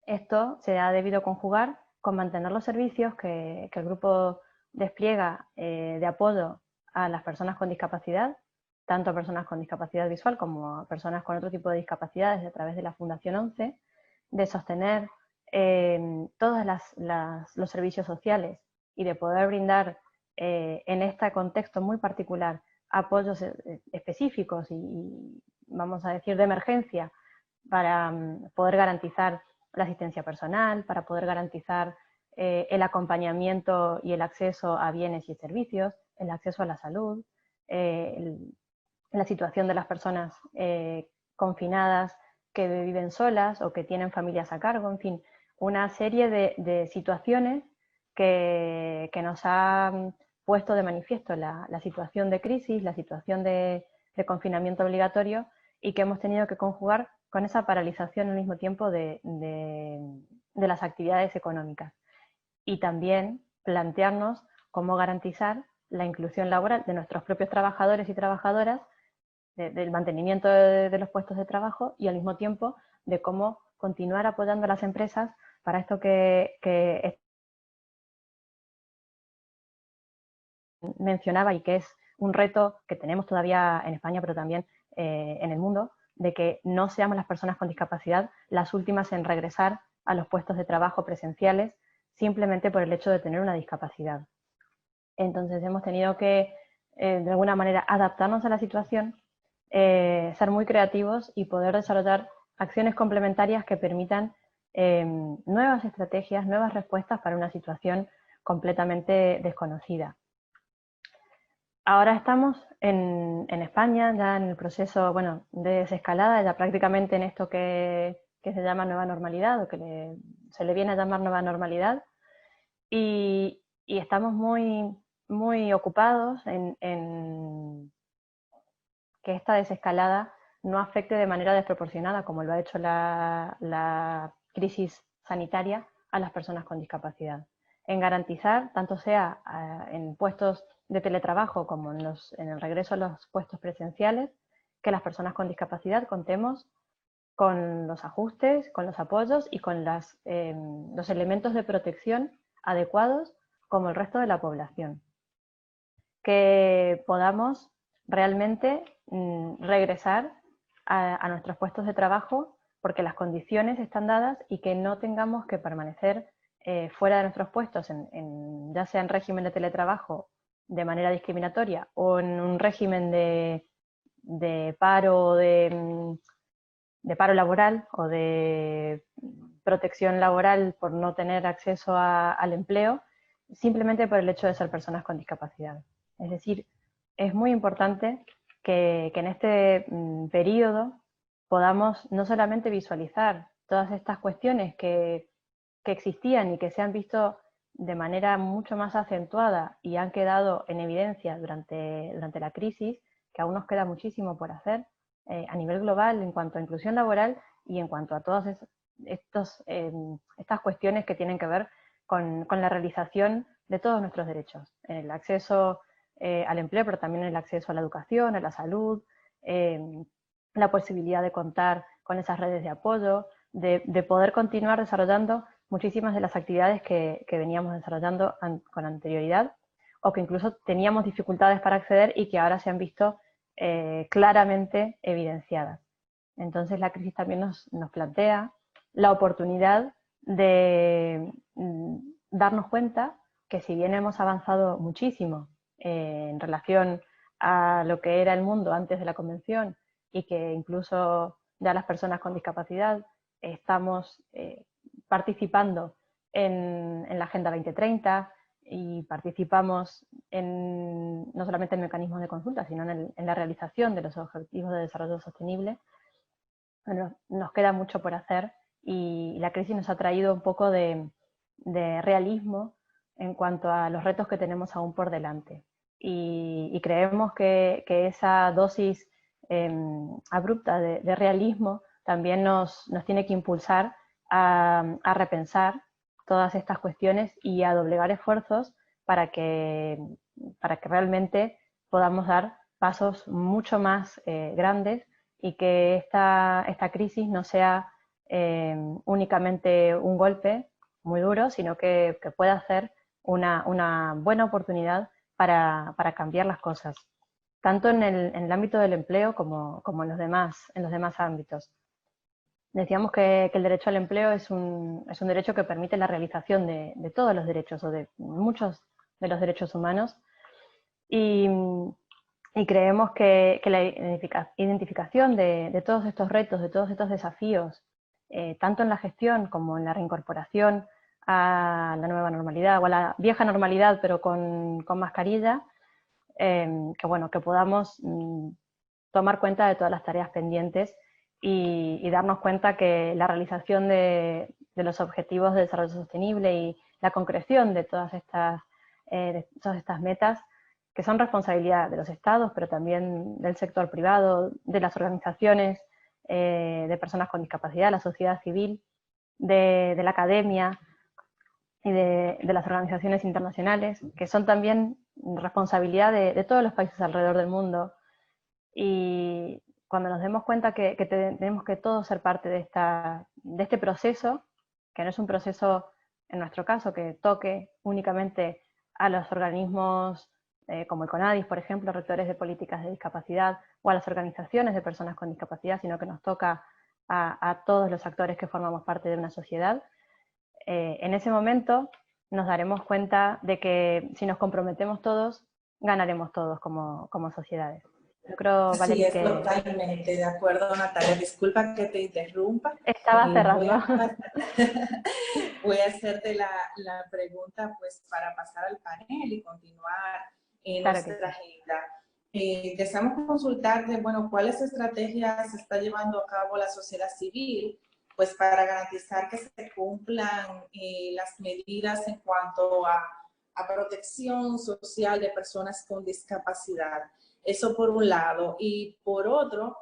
Esto se ha debido conjugar con mantener los servicios que el grupo despliega de apoyo a las personas con discapacidad, tanto a personas con discapacidad visual como a personas con otro tipo de discapacidades a través de la Fundación 11, de sostener todos los servicios sociales y de poder brindar en este contexto muy particular apoyos específicos y vamos a decir de emergencia para poder garantizar la asistencia personal, para poder garantizar el acompañamiento y el acceso a bienes y servicios, el acceso a la salud, la situación de las personas confinadas que viven solas o que tienen familias a cargo, en fin, una serie de situaciones que nos ha puesto de manifiesto la situación de crisis, la situación de confinamiento obligatorio y que hemos tenido que conjugar con esa paralización al mismo tiempo de las actividades económicas. Y también plantearnos cómo garantizar la inclusión laboral de nuestros propios trabajadores y trabajadoras, del mantenimiento de los puestos de trabajo y al mismo tiempo de cómo continuar apoyando a las empresas para esto que mencionaba y que es un reto que tenemos todavía en España, pero también en el mundo, de que no seamos las personas con discapacidad las últimas en regresar a los puestos de trabajo presenciales simplemente por el hecho de tener una discapacidad. Entonces hemos tenido que, de alguna manera, adaptarnos a la situación, ser muy creativos y poder desarrollar acciones complementarias que permitan nuevas estrategias, nuevas respuestas para una situación completamente desconocida. Ahora estamos en España, ya en el proceso de desescalada, ya prácticamente en esto que se llama nueva normalidad, o que se le viene a llamar nueva normalidad, y estamos muy ocupados en que esta desescalada no afecte de manera desproporcionada, como lo ha hecho la crisis sanitaria, a las personas con discapacidad. En garantizar, tanto sea en puestos de teletrabajo como en el regreso a los puestos presenciales, que las personas con discapacidad contemos con los ajustes, con los apoyos y con los elementos de protección adecuados como el resto de la población. Que podamos realmente regresar a nuestros puestos de trabajo porque las condiciones están dadas y que no tengamos que permanecer fuera de nuestros puestos, ya sea en régimen de teletrabajo de manera discriminatoria o en un régimen de paro de paro laboral o de protección laboral por no tener acceso al empleo, simplemente por el hecho de ser personas con discapacidad. Es decir, es muy importante que en este periodo podamos no solamente visualizar todas estas cuestiones que existían y que se han visto de manera mucho más acentuada y han quedado en evidencia durante la crisis, que aún nos queda muchísimo por hacer a nivel global en cuanto a inclusión laboral y en cuanto a todas estas cuestiones que tienen que ver con la realización de todos nuestros derechos, en el acceso al empleo, pero también el acceso a la educación, a la salud, la posibilidad de contar con esas redes de apoyo, de poder continuar desarrollando muchísimas de las actividades que veníamos desarrollando con anterioridad o que incluso teníamos dificultades para acceder y que ahora se han visto claramente evidenciadas. Entonces la crisis también nos plantea la oportunidad de darnos cuenta que si bien hemos avanzado muchísimo en relación a lo que era el mundo antes de la convención y que incluso ya las personas con discapacidad estamos participando en la Agenda 2030 y participamos no solamente en mecanismos de consulta, sino en la realización de los Objetivos de Desarrollo Sostenible. Bueno, nos queda mucho por hacer y la crisis nos ha traído un poco de realismo en cuanto a los retos que tenemos aún por delante. Y creemos que esa dosis abrupta de realismo también nos tiene que impulsar a repensar todas estas cuestiones y a doblegar esfuerzos para que realmente podamos dar pasos mucho más grandes y que esta crisis no sea únicamente un golpe muy duro, sino que pueda ser una buena oportunidad para cambiar las cosas, tanto en el ámbito del empleo como en los demás ámbitos. Decíamos que el derecho al empleo es un derecho que permite la realización de todos los derechos o de muchos de los derechos humanos, y creemos que la identificación de todos estos retos, de todos estos desafíos, tanto en la gestión como en la reincorporación a la nueva normalidad o a la vieja normalidad pero con mascarilla, que podamos tomar cuenta de todas las tareas pendientes y darnos cuenta que la realización de los objetivos de desarrollo sostenible y la concreción de todas estas metas, que son responsabilidad de los estados, pero también del sector privado, de las organizaciones de personas con discapacidad, la sociedad civil, de la academia y de las organizaciones internacionales, que son también responsabilidad de todos los países alrededor del mundo. Y cuando nos demos cuenta que tenemos que todos ser parte de este proceso, que no es un proceso, en nuestro caso, que toque únicamente a los organismos como el CONADIS, por ejemplo, rectores de políticas de discapacidad, o a las organizaciones de personas con discapacidad, sino que nos toca a todos los actores que formamos parte de una sociedad. En ese momento nos daremos cuenta de que si nos comprometemos todos, ganaremos todos como sociedades. Yo creo, Valerie, Sí, es que... totalmente de acuerdo, Natalia. Disculpa que te interrumpa. Estaba cerrando. Voy a hacerte la pregunta pues para pasar al panel y continuar en Claro nuestra que sí. agenda. Deseamos consultarte, bueno, ¿cuáles estrategias está llevando a cabo la sociedad civil pues para garantizar que se cumplan las medidas en cuanto a protección social de personas con discapacidad? Eso por un lado. Y por otro,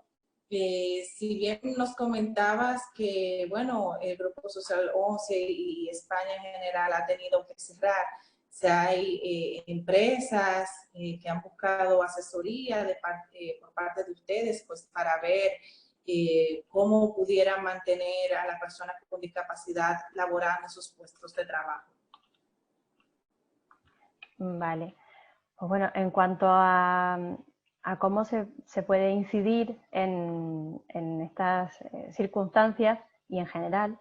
si bien nos comentabas que, bueno, el Grupo Social 11 y España en general ha tenido que cerrar, si hay empresas que han buscado asesoría por parte de ustedes, pues para ver cómo pudieran mantener a las personas con discapacidad laborando en sus puestos de trabajo. Vale. Pues bueno, en cuanto a cómo se puede incidir en estas circunstancias y en general,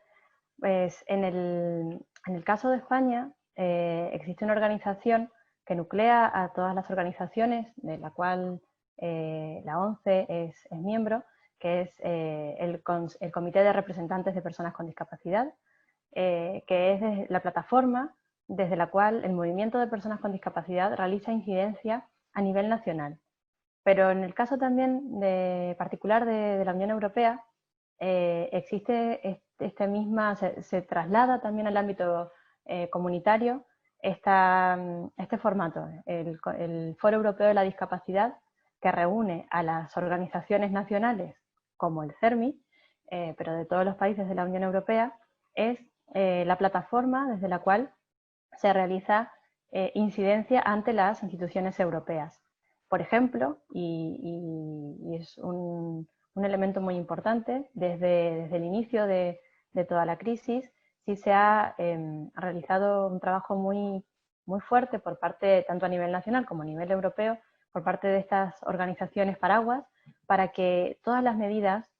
pues en el caso de España existe una organización que nuclea a todas las organizaciones, de la cual la ONCE es miembro, que es el Comité de Representantes de Personas con Discapacidad, que es la plataforma desde la cual el movimiento de personas con discapacidad realiza incidencia a nivel nacional. Pero en el caso también particular de la Unión Europea, existe se traslada también al ámbito comunitario este formato, el Foro Europeo de la Discapacidad, que reúne a las organizaciones nacionales como el CERMI, pero de todos los países de la Unión Europea, es la plataforma desde la cual se realiza incidencia ante las instituciones europeas. Por ejemplo, y es un elemento muy importante, desde el inicio de toda la crisis, sí se ha realizado un trabajo muy fuerte por parte, tanto a nivel nacional como a nivel europeo, por parte de estas organizaciones paraguas, para que todas las medidas,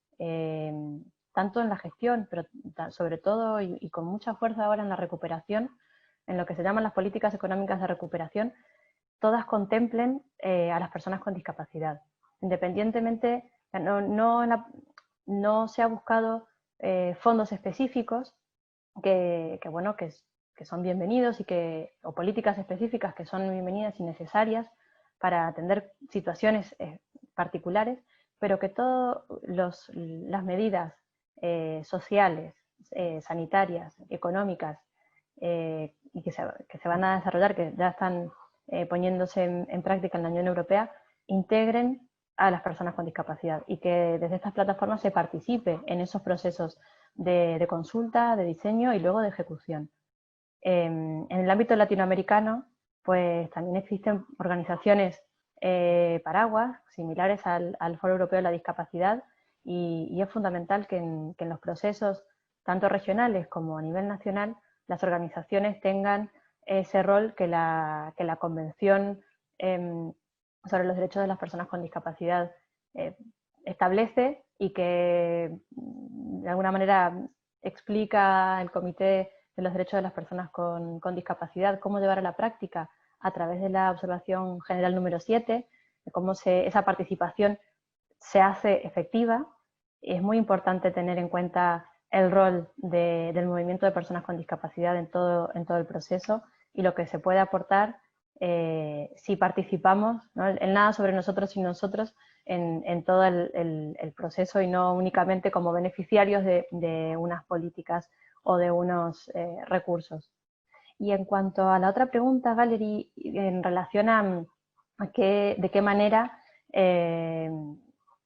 tanto en la gestión, pero sobre todo y con mucha fuerza ahora en la recuperación, en lo que se llaman las políticas económicas de recuperación, todas contemplen a las personas con discapacidad. Independientemente, no se ha buscado fondos específicos que son bienvenidos o políticas específicas que son bienvenidas y necesarias para atender situaciones particulares, pero que todas las medidas sociales, sanitarias, económicas, y que se van a desarrollar, que ya están poniéndose en práctica en la Unión Europea, integren a las personas con discapacidad y que desde estas plataformas se participe en esos procesos de consulta, de diseño y luego de ejecución. En el ámbito latinoamericano, pues también existen organizaciones paraguas similares al Foro Europeo de la Discapacidad, y es fundamental que en los procesos tanto regionales como a nivel nacional, las organizaciones tengan ese rol que la Convención sobre los Derechos de las Personas con Discapacidad establece y que de alguna manera explica el Comité de los Derechos de las Personas con Discapacidad, cómo llevar a la práctica a través de la observación general número 7, de cómo esa participación se hace efectiva. Es muy importante tener en cuenta el rol del movimiento de personas con discapacidad en todo el proceso y lo que se puede aportar si participamos, ¿no? El nada sobre nosotros y nosotros en todo el proceso y no únicamente como beneficiarios de unas políticas o de unos recursos. Y en cuanto a la otra pregunta, Valerie, en relación a de qué manera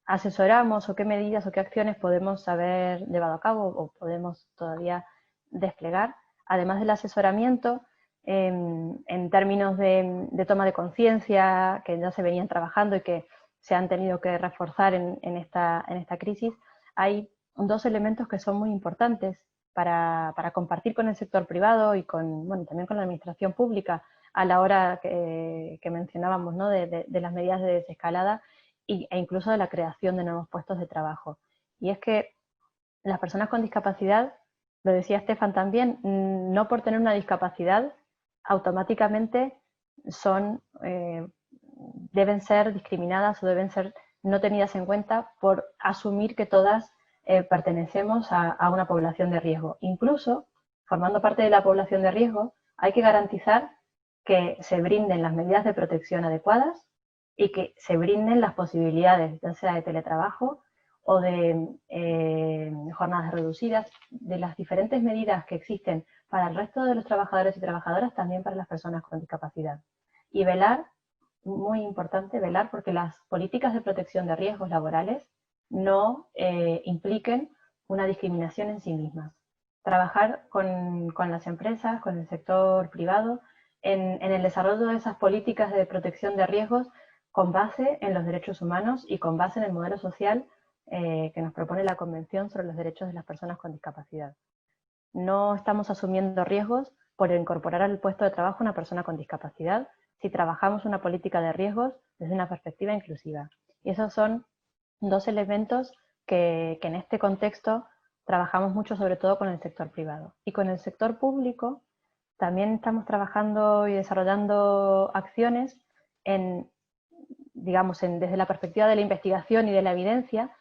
asesoramos o qué medidas o qué acciones podemos haber llevado a cabo o podemos todavía desplegar, además del asesoramiento, en términos de toma de conciencia, que ya se venían trabajando y que se han tenido que reforzar en esta crisis, hay dos elementos que son muy importantes para compartir con el sector privado y también con la administración pública a la hora que mencionábamos, ¿no? de las medidas de desescalada e incluso de la creación de nuevos puestos de trabajo. Y es que las personas con discapacidad, lo decía Estefan también, no por tener una discapacidad automáticamente deben ser discriminadas o deben ser no tenidas en cuenta por asumir que todas pertenecemos a una población de riesgo. Incluso, formando parte de la población de riesgo, hay que garantizar que se brinden las medidas de protección adecuadas y que se brinden las posibilidades, ya sea de teletrabajo o de jornadas reducidas, de las diferentes medidas que existen para el resto de los trabajadores y trabajadoras, también para las personas con discapacidad. Y velar, muy importante, velar porque las políticas de protección de riesgos laborales no impliquen una discriminación en sí mismas. Trabajar con las empresas, con el sector privado, en el desarrollo de esas políticas de protección de riesgos con base en los derechos humanos y con base en el modelo social que nos propone la Convención sobre los Derechos de las Personas con Discapacidad. No estamos asumiendo riesgos por incorporar al puesto de trabajo a una persona con discapacidad si trabajamos una política de riesgos desde una perspectiva inclusiva. Y esos son dos elementos que en este contexto trabajamos mucho, sobre todo con el sector privado. Y con el sector público también estamos trabajando y desarrollando acciones desde la perspectiva de la investigación y de la evidencia,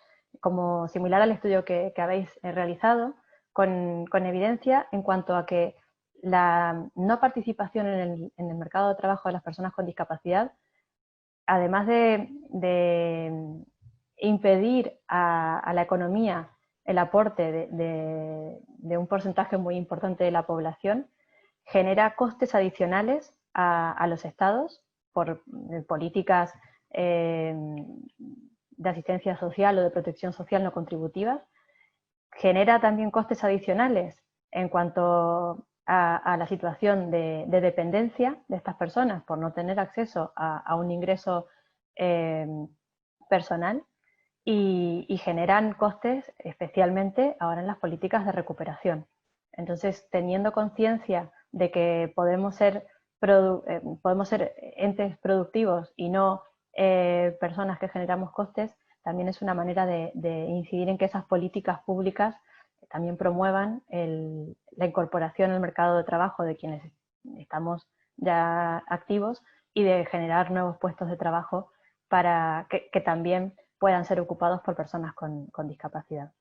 como similar al estudio que habéis realizado, con evidencia en cuanto a que la no participación en el mercado de trabajo de las personas con discapacidad, además de impedir a la economía el aporte de un porcentaje muy importante de la población, genera costes adicionales a los estados por políticas de asistencia social o de protección social no contributivas, genera también costes adicionales en cuanto a la situación de dependencia de estas personas por no tener acceso a un ingreso personal y generan costes especialmente ahora en las políticas de recuperación. Entonces, teniendo conciencia de que podemos ser entes productivos y no personas que generamos costes, también es una manera de incidir en que esas políticas públicas también promuevan la incorporación al mercado de trabajo de quienes estamos ya activos y de generar nuevos puestos de trabajo para que también puedan ser ocupados por personas con discapacidad.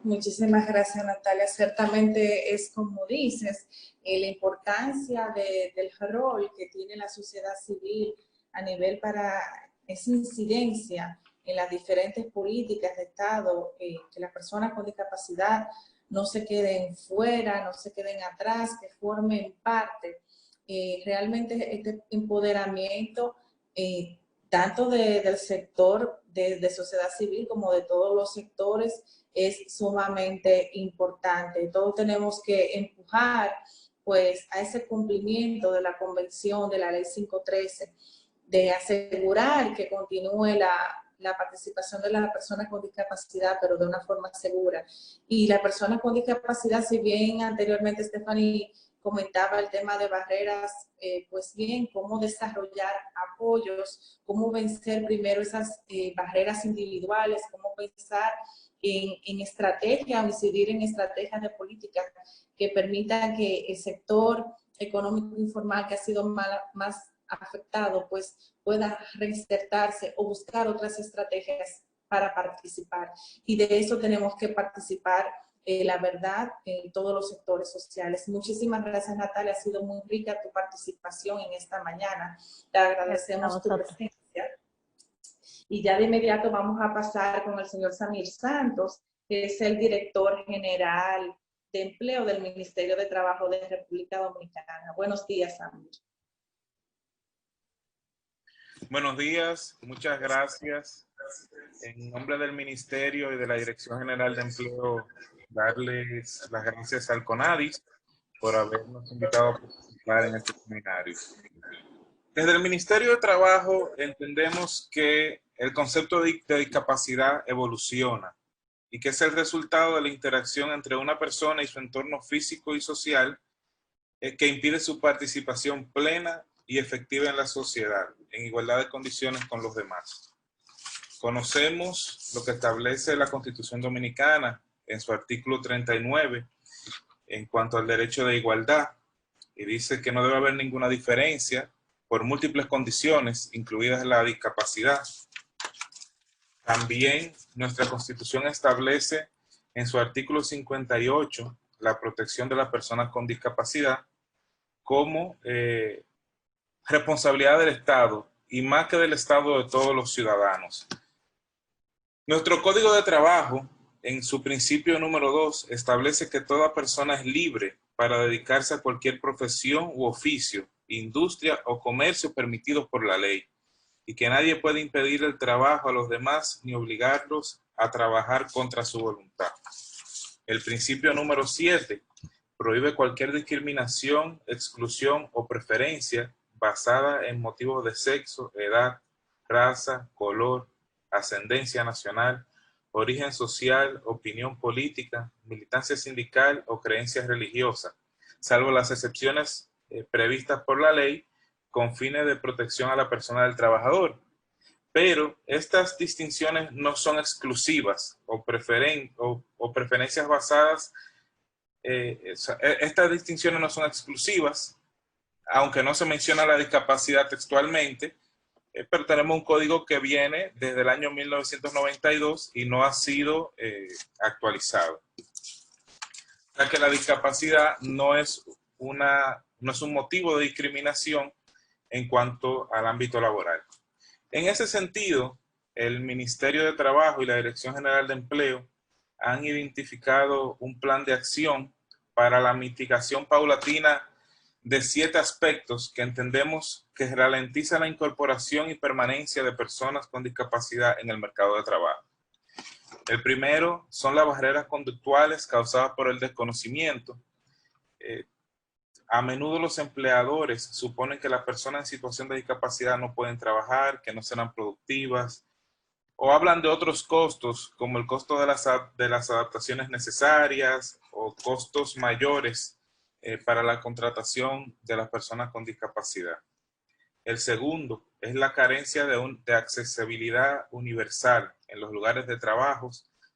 Muchísimas gracias, Natalia. Ciertamente es como dices, la importancia del rol que tiene la sociedad civil a nivel para esa incidencia en las diferentes políticas de Estado, que las personas con discapacidad no se queden fuera, no se queden atrás, que formen parte. Realmente este empoderamiento, tanto del sector de sociedad civil como de todos los sectores, es sumamente importante. Todos tenemos que empujar pues a ese cumplimiento de la Convención de la Ley 513, de asegurar que continúe la participación de las personas con discapacidad, pero de una forma segura. Y las personas con discapacidad, si bien anteriormente Stephanie comentaba el tema de barreras, pues bien, cómo desarrollar apoyos, cómo vencer primero esas barreras individuales, cómo pensar en estrategias o incidir en estrategias de política que permitan que el sector económico informal que ha sido más afectado, pues pueda reinsertarse o buscar otras estrategias para participar. Y de eso tenemos que participar, la verdad, en todos los sectores sociales. Muchísimas gracias, Natalia. Ha sido muy rica tu participación en esta mañana. Te agradecemos tu presencia. Y ya de inmediato vamos a pasar con el señor Samir Santos, que es el director general de empleo del Ministerio de Trabajo de República Dominicana. Buenos días, Samir. Buenos días, muchas gracias. En nombre del Ministerio y de la Dirección General de Empleo, darles las gracias al CONADIS por habernos invitado a participar en este seminario. Desde el Ministerio de Trabajo entendemos que el concepto de discapacidad evoluciona y que es el resultado de la interacción entre una persona y su entorno físico y social que impide su participación plena y efectiva en la sociedad, en igualdad de condiciones con los demás. Conocemos lo que establece la Constitución Dominicana en su artículo 39 en cuanto al derecho de igualdad, y dice que no debe haber ninguna diferencia por múltiples condiciones, incluidas la discapacidad. También nuestra Constitución establece en su artículo 58 la protección de las personas con discapacidad como responsabilidad del Estado, y más que del Estado, de todos los ciudadanos. Nuestro Código de Trabajo, en su principio número 2, establece que toda persona es libre para dedicarse a cualquier profesión u oficio, industria o comercio permitidos por la ley, y que nadie puede impedir el trabajo a los demás ni obligarlos a trabajar contra su voluntad. El principio número 7 prohíbe cualquier discriminación, exclusión o preferencia basada en motivos de sexo, edad, raza, color, ascendencia nacional, origen social, opinión política, militancia sindical o creencias religiosas, salvo las excepciones previstas por la ley con fines de protección a la persona del trabajador. Pero estas distinciones no son exclusivas o preferencias basadas. Estas distinciones no son exclusivas, aunque no se menciona la discapacidad textualmente, pero tenemos un código que viene desde el año 1992 y no ha sido actualizado. O sea que la discapacidad no es un motivo de discriminación en cuanto al ámbito laboral. En ese sentido, el Ministerio de Trabajo y la Dirección General de Empleo han identificado un plan de acción para la mitigación paulatina de 7 aspectos que entendemos que ralentiza la incorporación y permanencia de personas con discapacidad en el mercado de trabajo. El primero son las barreras conductuales causadas por el desconocimiento. A menudo los empleadores suponen que las personas en situación de discapacidad no pueden trabajar, que no serán productivas, o hablan de otros costos, como el costo de las adaptaciones necesarias o costos mayores para la contratación de las personas con discapacidad. El segundo es la carencia de accesibilidad universal en los lugares de trabajo,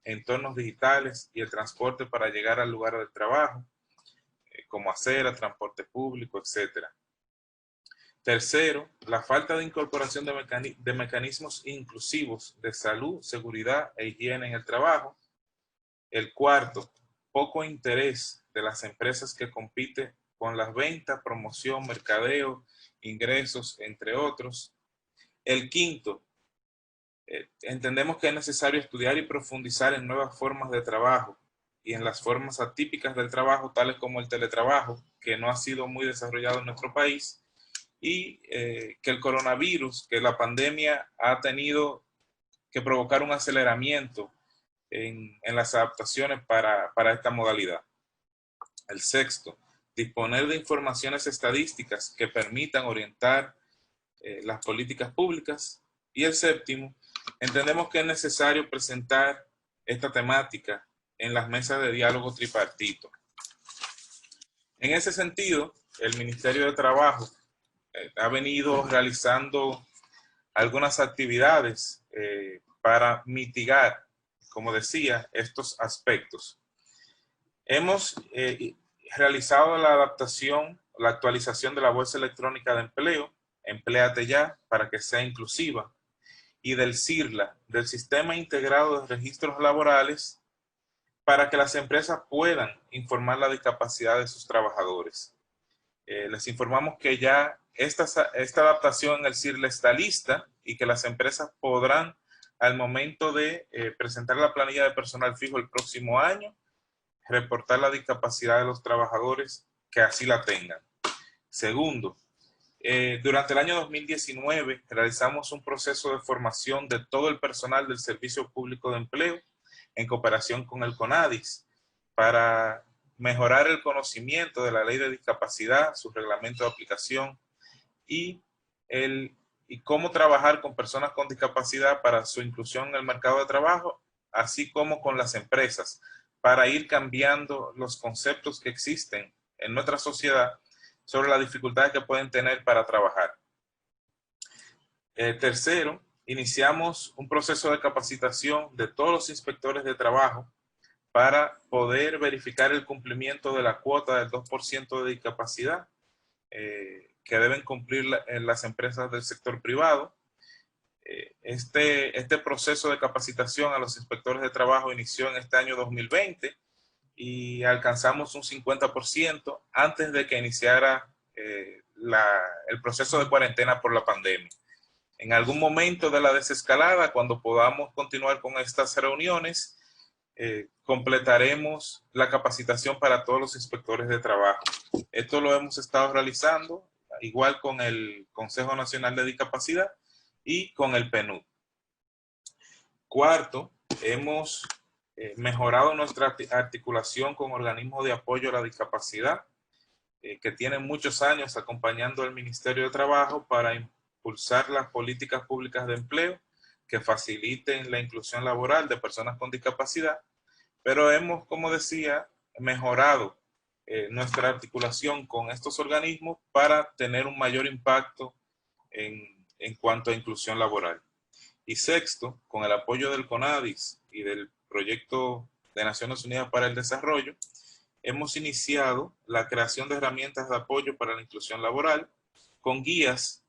entornos digitales y el transporte para llegar al lugar de trabajo, como acera, transporte público, etc. Tercero, la falta de incorporación de mecanismos inclusivos de salud, seguridad e higiene en el trabajo. El cuarto, poco interés de las empresas que compiten con las ventas, promoción, mercadeo, ingresos, entre otros. El quinto, entendemos que es necesario estudiar y profundizar en nuevas formas de trabajo y en las formas atípicas del trabajo, tales como el teletrabajo, que no ha sido muy desarrollado en nuestro país, y que el coronavirus, que la pandemia ha tenido que provocar un aceleramiento en las adaptaciones para esta modalidad. El sexto, disponer de informaciones estadísticas que permitan orientar las políticas públicas. Y el séptimo, entendemos que es necesario presentar esta temática en las mesas de diálogo tripartito. En ese sentido, el Ministerio de Trabajo ha venido realizando algunas actividades para mitigar, como decía, estos aspectos. Hemos realizado la adaptación, la actualización de la Bolsa Electrónica de Empleo, Empléate Ya, para que sea inclusiva, y del SIRLA, del Sistema Integrado de Registros Laborales, para que las empresas puedan informar la discapacidad de sus trabajadores. Les informamos que ya esta adaptación en el SIRLA está lista y que las empresas podrán, al momento de presentar la planilla de personal fijo el próximo año, reportar la discapacidad de los trabajadores que así la tengan. Segundo, durante el año 2019 realizamos un proceso de formación de todo el personal del Servicio Público de Empleo en cooperación con el CONADIS para mejorar el conocimiento de la ley de discapacidad, su reglamento de aplicación y cómo trabajar con personas con discapacidad para su inclusión en el mercado de trabajo, así como con las empresas, para ir cambiando los conceptos que existen en nuestra sociedad sobre las dificultades que pueden tener para trabajar. Tercero, iniciamos un proceso de capacitación de todos los inspectores de trabajo para poder verificar el cumplimiento de la cuota del 2% de discapacidad que deben cumplir las empresas del sector privado. Este proceso de capacitación a los inspectores de trabajo inició en este año 2020 y alcanzamos un 50% antes de que iniciara el proceso de cuarentena por la pandemia. En algún momento de la desescalada, cuando podamos continuar con estas reuniones, completaremos la capacitación para todos los inspectores de trabajo. Esto lo hemos estado realizando igual con el Consejo Nacional de Discapacidad y con el PNUD. Cuarto, hemos mejorado nuestra articulación con organismos de apoyo a la discapacidad que tienen muchos años acompañando al Ministerio de Trabajo para impulsar las políticas públicas de empleo que faciliten la inclusión laboral de personas con discapacidad, pero hemos, como decía, mejorado nuestra articulación con estos organismos para tener un mayor impacto en cuanto a inclusión laboral. Y sexto, con el apoyo del CONADIS y del Proyecto de Naciones Unidas para el Desarrollo, hemos iniciado la creación de herramientas de apoyo para la inclusión laboral con guías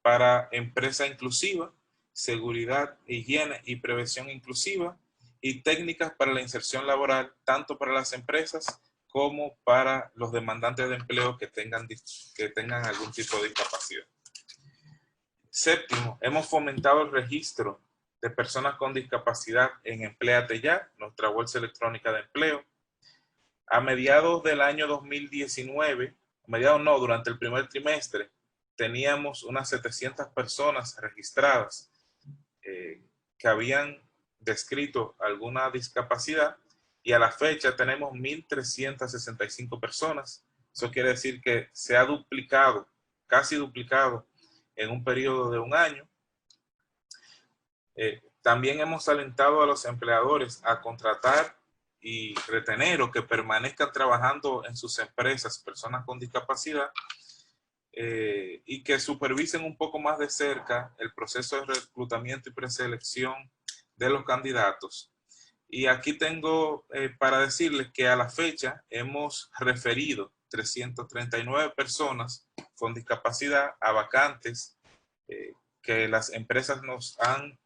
para empresa inclusiva, seguridad, higiene y prevención inclusiva y técnicas para la inserción laboral, tanto para las empresas como para los demandantes de empleo que tengan algún tipo de discapacidad. Séptimo, hemos fomentado el registro de personas con discapacidad en Empléate Ya, nuestra bolsa electrónica de empleo. A mediados del año 2019, durante el primer trimestre, teníamos unas 700 personas registradas que habían descrito alguna discapacidad y a la fecha tenemos 1.365 personas. Eso quiere decir que se ha duplicado, casi duplicado en un periodo de un año. También hemos alentado a los empleadores a contratar y retener o que permanezcan trabajando en sus empresas personas con discapacidad y que supervisen un poco más de cerca el proceso de reclutamiento y preselección de los candidatos. Y aquí tengo para decirles que a la fecha hemos referido 339 personas con discapacidad a vacantes que las empresas nos han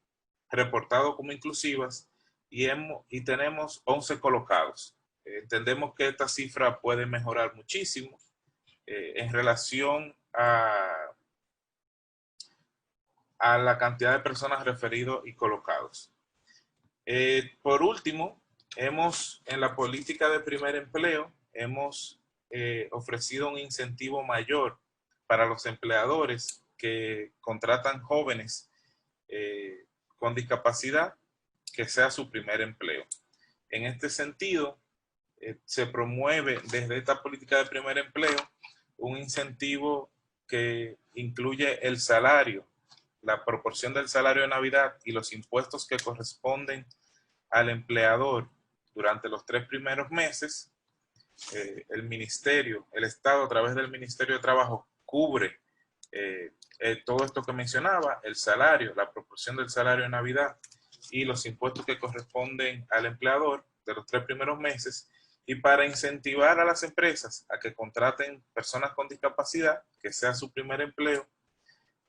reportado como inclusivas y tenemos 11 colocados. Entendemos que esta cifra puede mejorar muchísimo en relación a la cantidad de personas referidos y colocados. Por último, en la política de primer empleo, hemos ofrecido un incentivo mayor para los empleadores que contratan jóvenes con discapacidad, que sea su primer empleo. En este sentido, se promueve desde esta política de primer empleo un incentivo que incluye el salario la proporción del salario de Navidad y los impuestos que corresponden al empleador durante los 3 primeros meses, el Estado a través del Ministerio de Trabajo cubre todo esto que mencionaba, el salario, la proporción del salario de Navidad y los impuestos que corresponden al empleador de los 3 primeros meses, y para incentivar a las empresas a que contraten personas con discapacidad, que sea su primer empleo,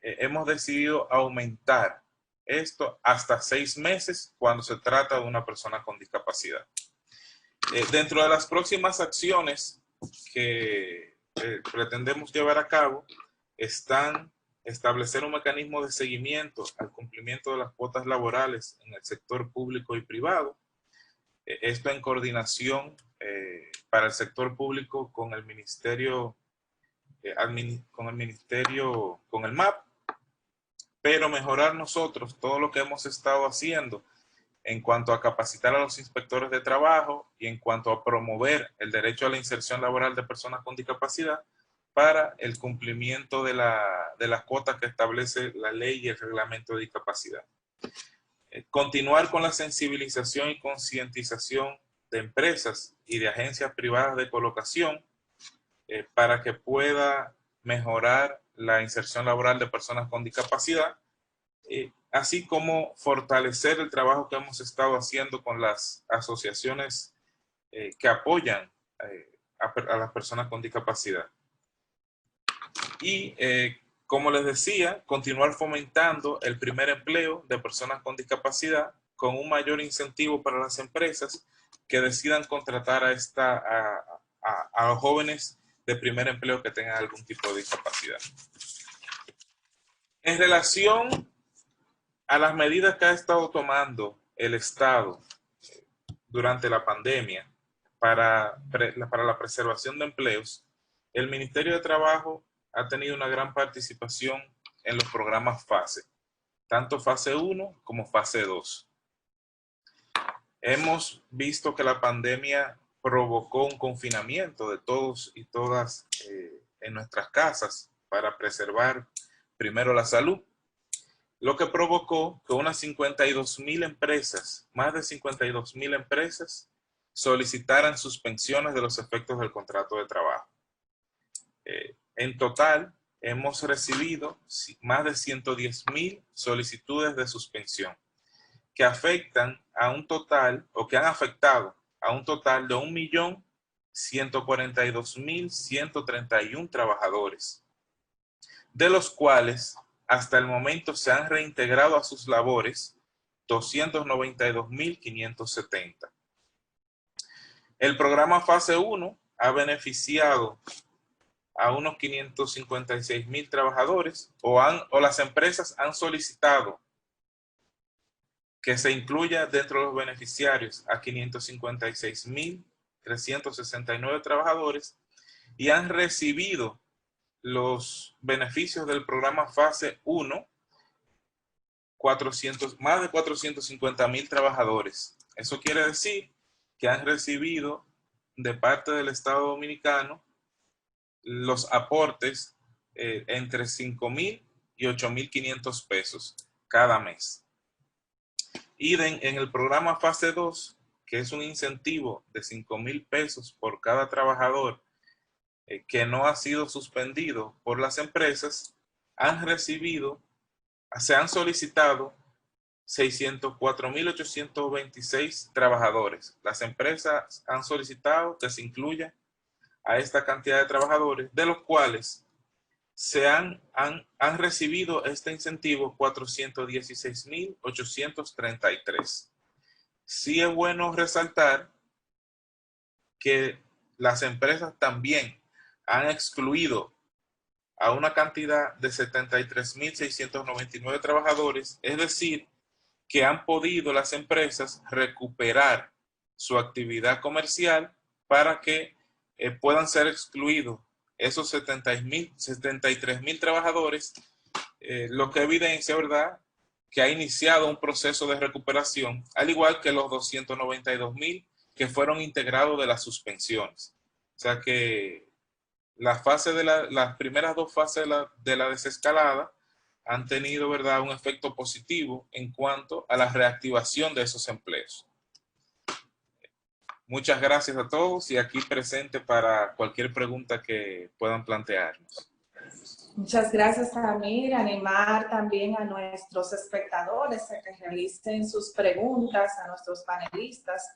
hemos decidido aumentar esto hasta 6 meses cuando se trata de una persona con discapacidad. Dentro de las próximas acciones que pretendemos llevar a cabo están establecer un mecanismo de seguimiento al cumplimiento de las cuotas laborales en el sector público y privado. Esto en coordinación para el sector público con el Ministerio, con el MAP, pero mejorar nosotros todo lo que hemos estado haciendo en cuanto a capacitar a los inspectores de trabajo y en cuanto a promover el derecho a la inserción laboral de personas con discapacidad para el cumplimiento de las cuotas que establece la ley y el reglamento de discapacidad. Continuar con la sensibilización y concientización de empresas y de agencias privadas de colocación para que pueda mejorar la inserción laboral de personas con discapacidad, así como fortalecer el trabajo que hemos estado haciendo con las asociaciones que apoyan a las personas con discapacidad. Y como les decía, continuar fomentando el primer empleo de personas con discapacidad con un mayor incentivo para las empresas que decidan contratar a los jóvenes de primer empleo que tengan algún tipo de discapacidad. En relación a las medidas que ha estado tomando el Estado durante la pandemia para la preservación de empleos, el Ministerio de Trabajo ha tenido una gran participación en los programas FASE, tanto fase 1 como fase 2. Hemos visto que la pandemia provocó un confinamiento de todos y todas en nuestras casas para preservar primero la salud, lo que provocó que unas 52,000 empresas, más de 52,000 empresas, solicitaran suspensiones de los efectos del contrato de trabajo. En total, hemos recibido más de 110,000 solicitudes de suspensión que afectan a un total, o que han afectado a un total de 1.142.131 trabajadores, de los cuales hasta el momento se han reintegrado a sus labores 292.570. El programa Fase 1 ha beneficiado a unos 556,000 trabajadores o las empresas han solicitado que se incluya dentro de los beneficiarios a 556,369 trabajadores y han recibido los beneficios del programa Fase 1 más de 450,000 trabajadores. Eso quiere decir que han recibido de parte del Estado Dominicano los aportes entre 5,000 y 8,500 pesos cada mes. Y en el programa Fase 2, que es un incentivo de 5,000 pesos por cada trabajador que no ha sido suspendido por las empresas, se han solicitado 604,826 trabajadores. Las empresas han solicitado que se incluya a esta cantidad de trabajadores, de los cuales han recibido este incentivo 416,833. Sí es bueno resaltar que las empresas también han excluido a una cantidad de 73,699 trabajadores, es decir, que han podido las empresas recuperar su actividad comercial para que puedan ser excluidos esos 73,000 trabajadores, lo que evidencia, ¿verdad?, que ha iniciado un proceso de recuperación, al igual que los 292,000 que fueron integrados de las suspensiones. O sea que las primeras 2 fases de la desescalada han tenido, ¿verdad?, un efecto positivo en cuanto a la reactivación de esos empleos. Muchas gracias a todos y aquí presente para cualquier pregunta que puedan plantearnos. Muchas gracias, Amir. Animar también a nuestros espectadores a que realicen sus preguntas a nuestros panelistas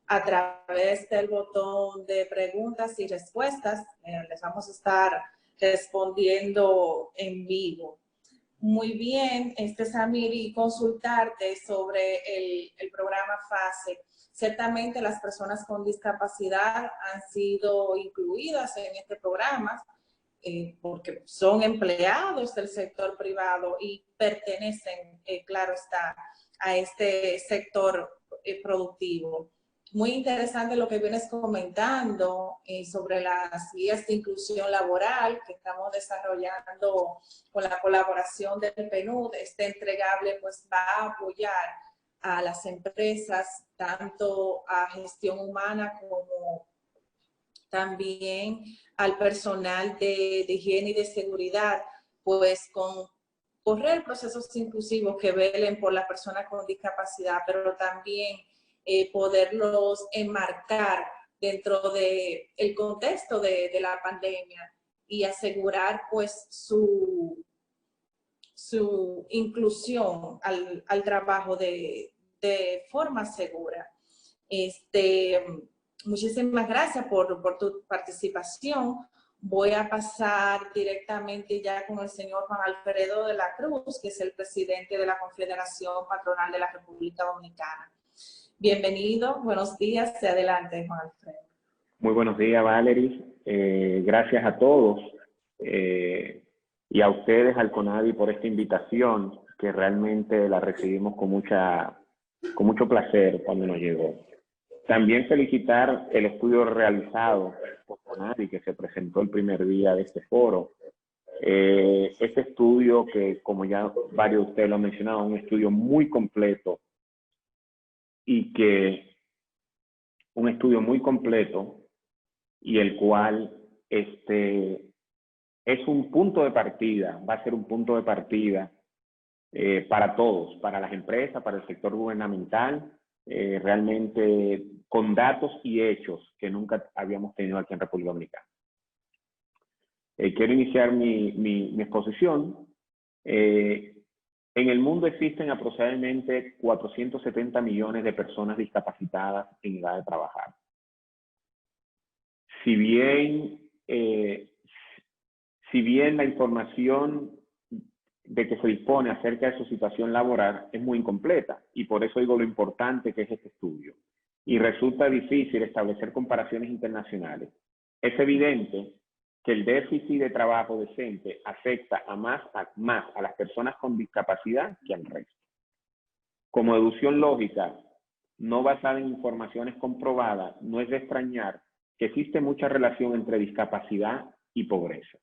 a través del botón de preguntas y respuestas. Les vamos a estar respondiendo en vivo. Muy bien, Samir, y consultarte sobre el programa FASE. Ciertamente las personas con discapacidad han sido incluidas en este programa porque son empleados del sector privado y pertenecen, claro está, a este sector productivo. Muy interesante lo que vienes comentando sobre las guías de inclusión laboral que estamos desarrollando con la colaboración del PNUD. Este entregable pues va a apoyar a las empresas, tanto a gestión humana como también al personal de higiene y de seguridad, pues con correr procesos inclusivos que velen por la persona con discapacidad, pero también poderlos enmarcar dentro del contexto de la pandemia y asegurar pues su inclusión al trabajo de forma segura. Muchísimas gracias por tu participación. Voy a pasar directamente ya con el señor Juan Alfredo de la Cruz, que es el presidente de la Confederación Patronal de la República Dominicana. Bienvenido, buenos días, adelante, Juan Alfredo. Muy buenos días, Valerie. Gracias a todos y a ustedes, al CONADI, por esta invitación, que realmente la recibimos con mucho placer cuando nos llegó. También felicitar el estudio realizado por CONADI, que se presentó el primer día de este foro. Este estudio, que como ya varios de ustedes lo han mencionado, un estudio muy completo y el cual es un punto de partida, va a ser un punto de partida para todos, para las empresas, para el sector gubernamental, realmente con datos y hechos que nunca habíamos tenido aquí en República Dominicana. Quiero iniciar mi exposición. En el mundo existen aproximadamente 470 millones de personas discapacitadas en edad de trabajar. Si bien la información de que se dispone acerca de su situación laboral es muy incompleta, y por eso digo lo importante que es este estudio, y resulta difícil establecer comparaciones internacionales. Es evidente que el déficit de trabajo decente afecta más a las personas con discapacidad que al resto. Como deducción lógica, no basada en informaciones comprobadas, no es de extrañar que existe mucha relación entre discapacidad y pobreza.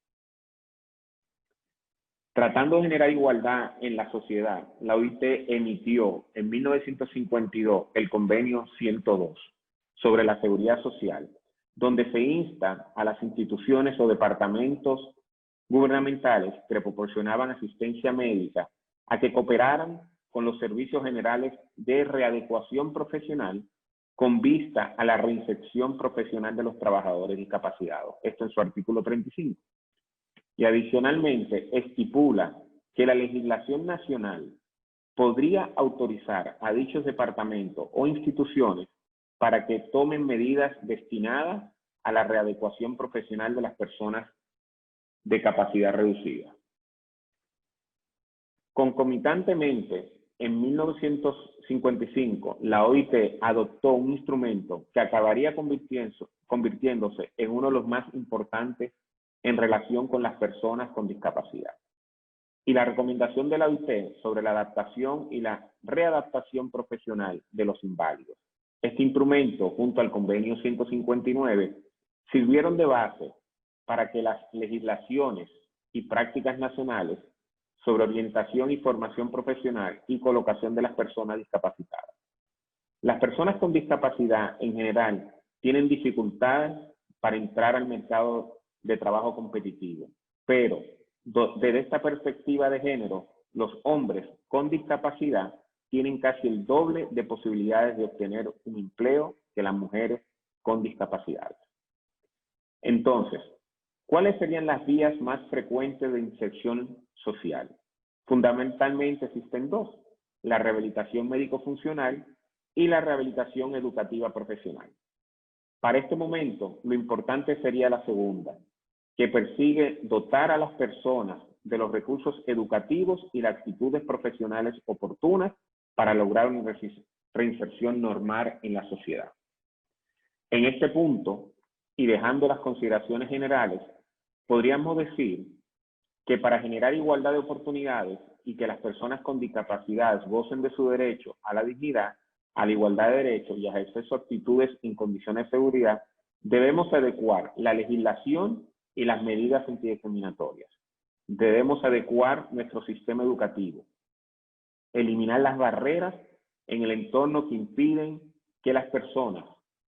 Tratando de generar igualdad en la sociedad, la OIT emitió en 1952 el Convenio 102 sobre la seguridad social, donde se insta a las instituciones o departamentos gubernamentales que proporcionaban asistencia médica a que cooperaran con los servicios generales de readecuación profesional con vista a la reinserción profesional de los trabajadores discapacitados. Esto en su artículo 35. Y adicionalmente estipula que la legislación nacional podría autorizar a dichos departamentos o instituciones para que tomen medidas destinadas a la readecuación profesional de las personas de capacidad reducida. Concomitantemente, en 1955, la OIT adoptó un instrumento que acabaría convirtiéndose en uno de los más importantes en relación con las personas con discapacidad. Y la recomendación de la OIT sobre la adaptación y la readaptación profesional de los inválidos. Este instrumento, junto al Convenio 159, sirvieron de base para que las legislaciones y prácticas nacionales sobre orientación y formación profesional y colocación de las personas discapacitadas. Las personas con discapacidad en general tienen dificultades para entrar al mercado de trabajo competitivo, pero desde esta perspectiva de género los hombres con discapacidad tienen casi el doble de posibilidades de obtener un empleo que las mujeres con discapacidades. Entonces, ¿cuáles serían las vías más frecuentes de inserción social? Fundamentalmente existen dos: la rehabilitación médico-funcional y la rehabilitación educativa profesional. Para este momento, lo importante sería la segunda, que persigue dotar a las personas de los recursos educativos y las actitudes profesionales oportunas para lograr una reinserción normal en la sociedad. En este punto, y dejando las consideraciones generales, podríamos decir que para generar igualdad de oportunidades y que las personas con discapacidades gocen de su derecho a la dignidad, a la igualdad de derechos y a ejercer sus actitudes en condiciones de seguridad, debemos adecuar la legislación y las medidas antidiscriminatorias. Debemos adecuar nuestro sistema educativo, eliminar las barreras en el entorno que impiden que las personas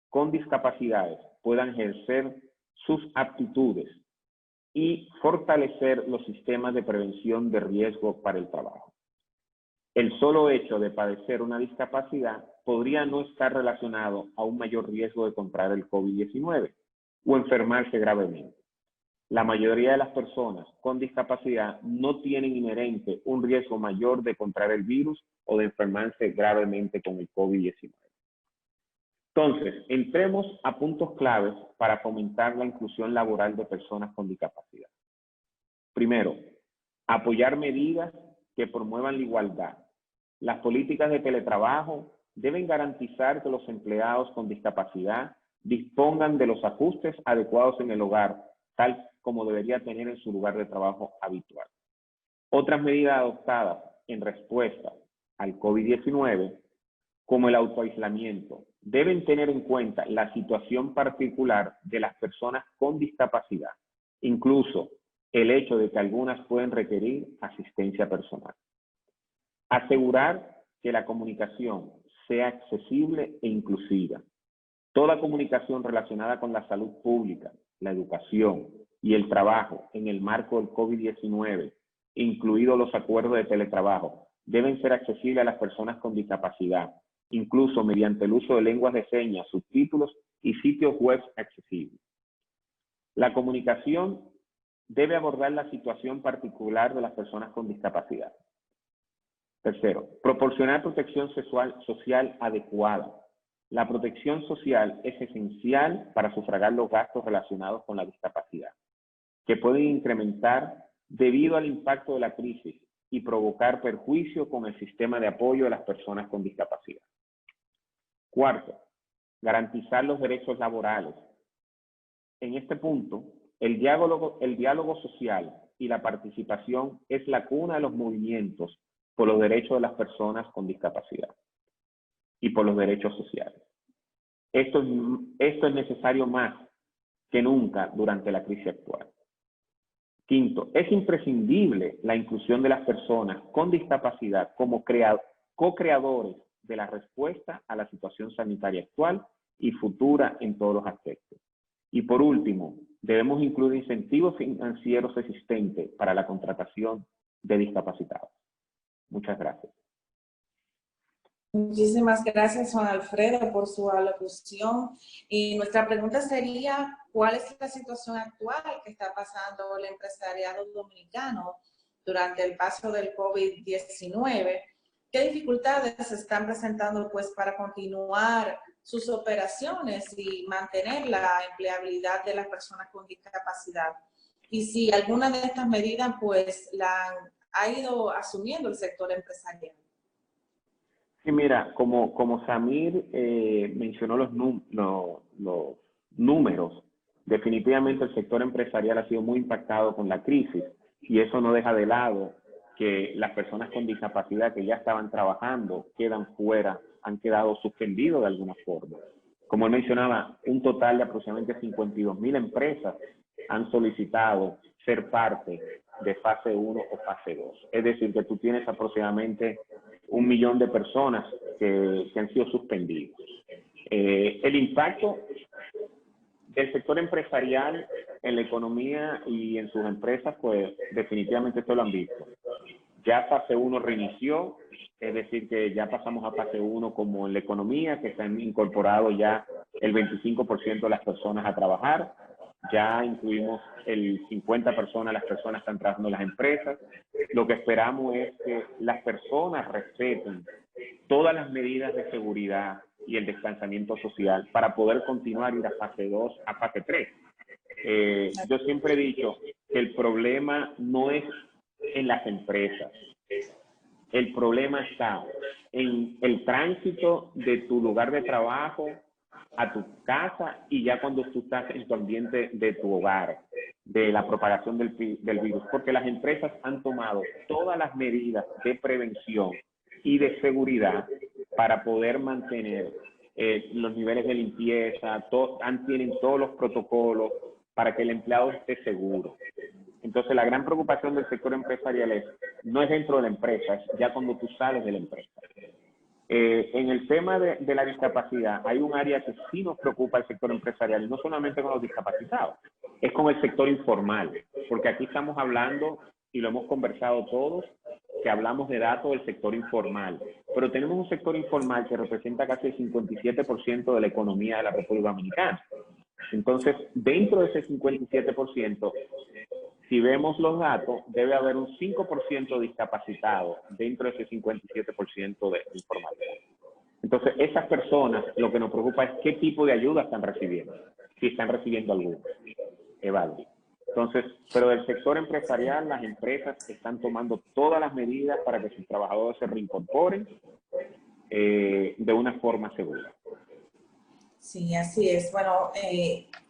con discapacidades puedan ejercer sus aptitudes y fortalecer los sistemas de prevención de riesgo para el trabajo. El solo hecho de padecer una discapacidad podría no estar relacionado a un mayor riesgo de contraer el COVID-19 o enfermarse gravemente. La mayoría de las personas con discapacidad no tienen inherente un riesgo mayor de contraer el virus o de enfermarse gravemente con el COVID-19. Entonces, entremos a puntos claves para fomentar la inclusión laboral de personas con discapacidad. Primero, apoyar medidas que promuevan la igualdad. Las políticas de teletrabajo deben garantizar que los empleados con discapacidad dispongan de los ajustes adecuados en el hogar, tal como debería tener en su lugar de trabajo habitual. Otras medidas adoptadas en respuesta al COVID-19, como el autoaislamiento, deben tener en cuenta la situación particular de las personas con discapacidad, incluso el hecho de que algunas pueden requerir asistencia personal. Asegurar que la comunicación sea accesible e inclusiva. Toda comunicación relacionada con la salud pública, la educación y el trabajo en el marco del COVID-19, incluidos los acuerdos de teletrabajo, deben ser accesibles a las personas con discapacidad, incluso mediante el uso de lenguas de señas, subtítulos y sitios web accesibles. La comunicación debe abordar la situación particular de las personas con discapacidad. Tercero, proporcionar protección social adecuada. La protección social es esencial para sufragar los gastos relacionados con la discapacidad, que pueden incrementar debido al impacto de la crisis y provocar perjuicio con el sistema de apoyo de las personas con discapacidad. Cuarto, garantizar los derechos laborales. En este punto, el diálogo social y la participación es la cuna de los movimientos por los derechos de las personas con discapacidad y por los derechos sociales. Esto es necesario más que nunca durante la crisis actual. Quinto, es imprescindible la inclusión de las personas con discapacidad como co-creadores de la respuesta a la situación sanitaria actual y futura en todos los aspectos. Y por último, debemos incluir incentivos financieros existentes para la contratación de discapacitados. Muchas gracias. Muchísimas gracias, Juan Alfredo, por su alocución. Y nuestra pregunta sería, ¿cuál es la situación actual que está pasando el empresariado dominicano durante el paso del COVID-19? ¿Qué dificultades se están presentando pues para continuar sus operaciones y mantener la empleabilidad de las personas con discapacidad? Y si alguna de estas medidas pues la ha ido asumiendo el sector empresarial. Sí, mira, como Samir mencionó los números, definitivamente el sector empresarial ha sido muy impactado con la crisis y eso no deja de lado que las personas con discapacidad que ya estaban trabajando quedan fuera, han quedado suspendidos de alguna forma. Como él mencionaba, un total de aproximadamente 52,000 empresas han solicitado ser parte de fase 1 o fase 2. Es decir, que tú tienes aproximadamente 1 millón de personas que han sido suspendidos. El impacto del sector empresarial en la economía y en sus empresas, pues definitivamente esto lo han visto. Ya fase 1 reinició, es decir, que ya pasamos a fase 1 como en la economía, que se han incorporado ya el 25% de las personas a trabajar. Ya incluimos el 50 personas, las personas están trabajando en las empresas. Lo que esperamos es que las personas respeten todas las medidas de seguridad y el distanciamiento social para poder continuar ir a fase 2, a fase 3. Yo siempre he dicho que el problema no es en las empresas. El problema está en el tránsito de tu lugar de trabajo a tu casa y ya cuando tú estás en tu ambiente de tu hogar, de la propagación del virus, porque las empresas han tomado todas las medidas de prevención y de seguridad para poder mantener los niveles de limpieza, tienen todos los protocolos para que el empleado esté seguro. Entonces, la gran preocupación del sector empresarial no es dentro de la empresa, es ya cuando tú sales de la empresa. En el tema de la discapacidad, hay un área que sí nos preocupa al sector empresarial, y no solamente con los discapacitados, es con el sector informal, porque aquí estamos hablando, y lo hemos conversado todos, que hablamos de datos del sector informal, pero tenemos un sector informal que representa casi el 57% de la economía de la República Dominicana. Entonces, dentro de ese 57%, si vemos los datos, debe haber un 5% discapacitado dentro de ese 57% de informalidad. Entonces, esas personas, lo que nos preocupa es qué tipo de ayuda están recibiendo, si están recibiendo alguna. Entonces, pero del sector empresarial, las empresas están tomando todas las medidas para que sus trabajadores se reincorporen de una forma segura. Sí, así es. Bueno,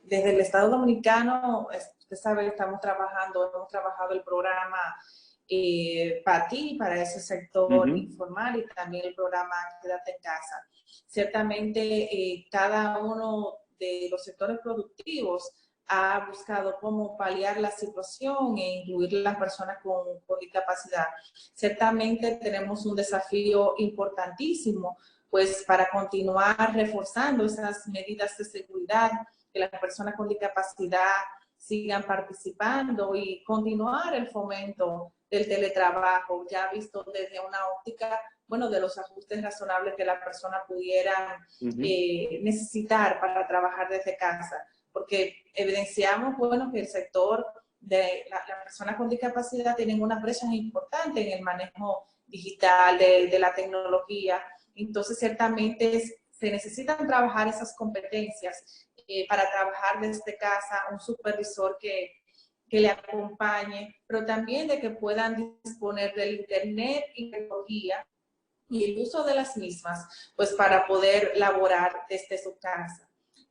desde el Estado Dominicano, usted sabe, hemos trabajado el programa PATI, para ese sector informal, y también el programa Quédate en Casa. Ciertamente, cada uno de los sectores productivos ha buscado cómo paliar la situación e incluir a las personas con discapacidad. Ciertamente tenemos un desafío importantísimo, pues para continuar reforzando esas medidas de seguridad, que las personas con discapacidad sigan participando y continuar el fomento del teletrabajo, ya visto desde una óptica, bueno, de los ajustes razonables que la persona pudiera necesitar para trabajar desde casa, porque evidenciamos, bueno, que el sector de la persona con discapacidad tienen unas brechas importantes en el manejo digital de la tecnología. Entonces, ciertamente se necesitan trabajar esas competencias para trabajar desde casa, un supervisor que le acompañe, pero también de que puedan disponer del internet y tecnología y el uso de las mismas, pues para poder laborar desde su casa.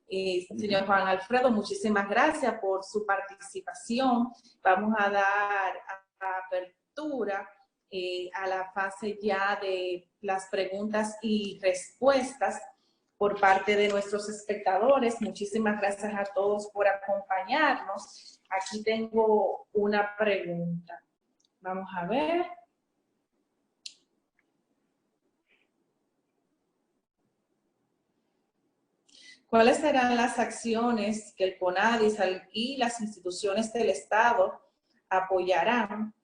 Señor Juan Alfredo, muchísimas gracias por su participación. Vamos a dar apertura a la fase ya de las preguntas y respuestas por parte de nuestros espectadores. Muchísimas gracias a todos por acompañarnos. Aquí tengo una pregunta. Vamos a ver. ¿Cuáles serán las acciones que el CONADIS y las instituciones del Estado apoyarán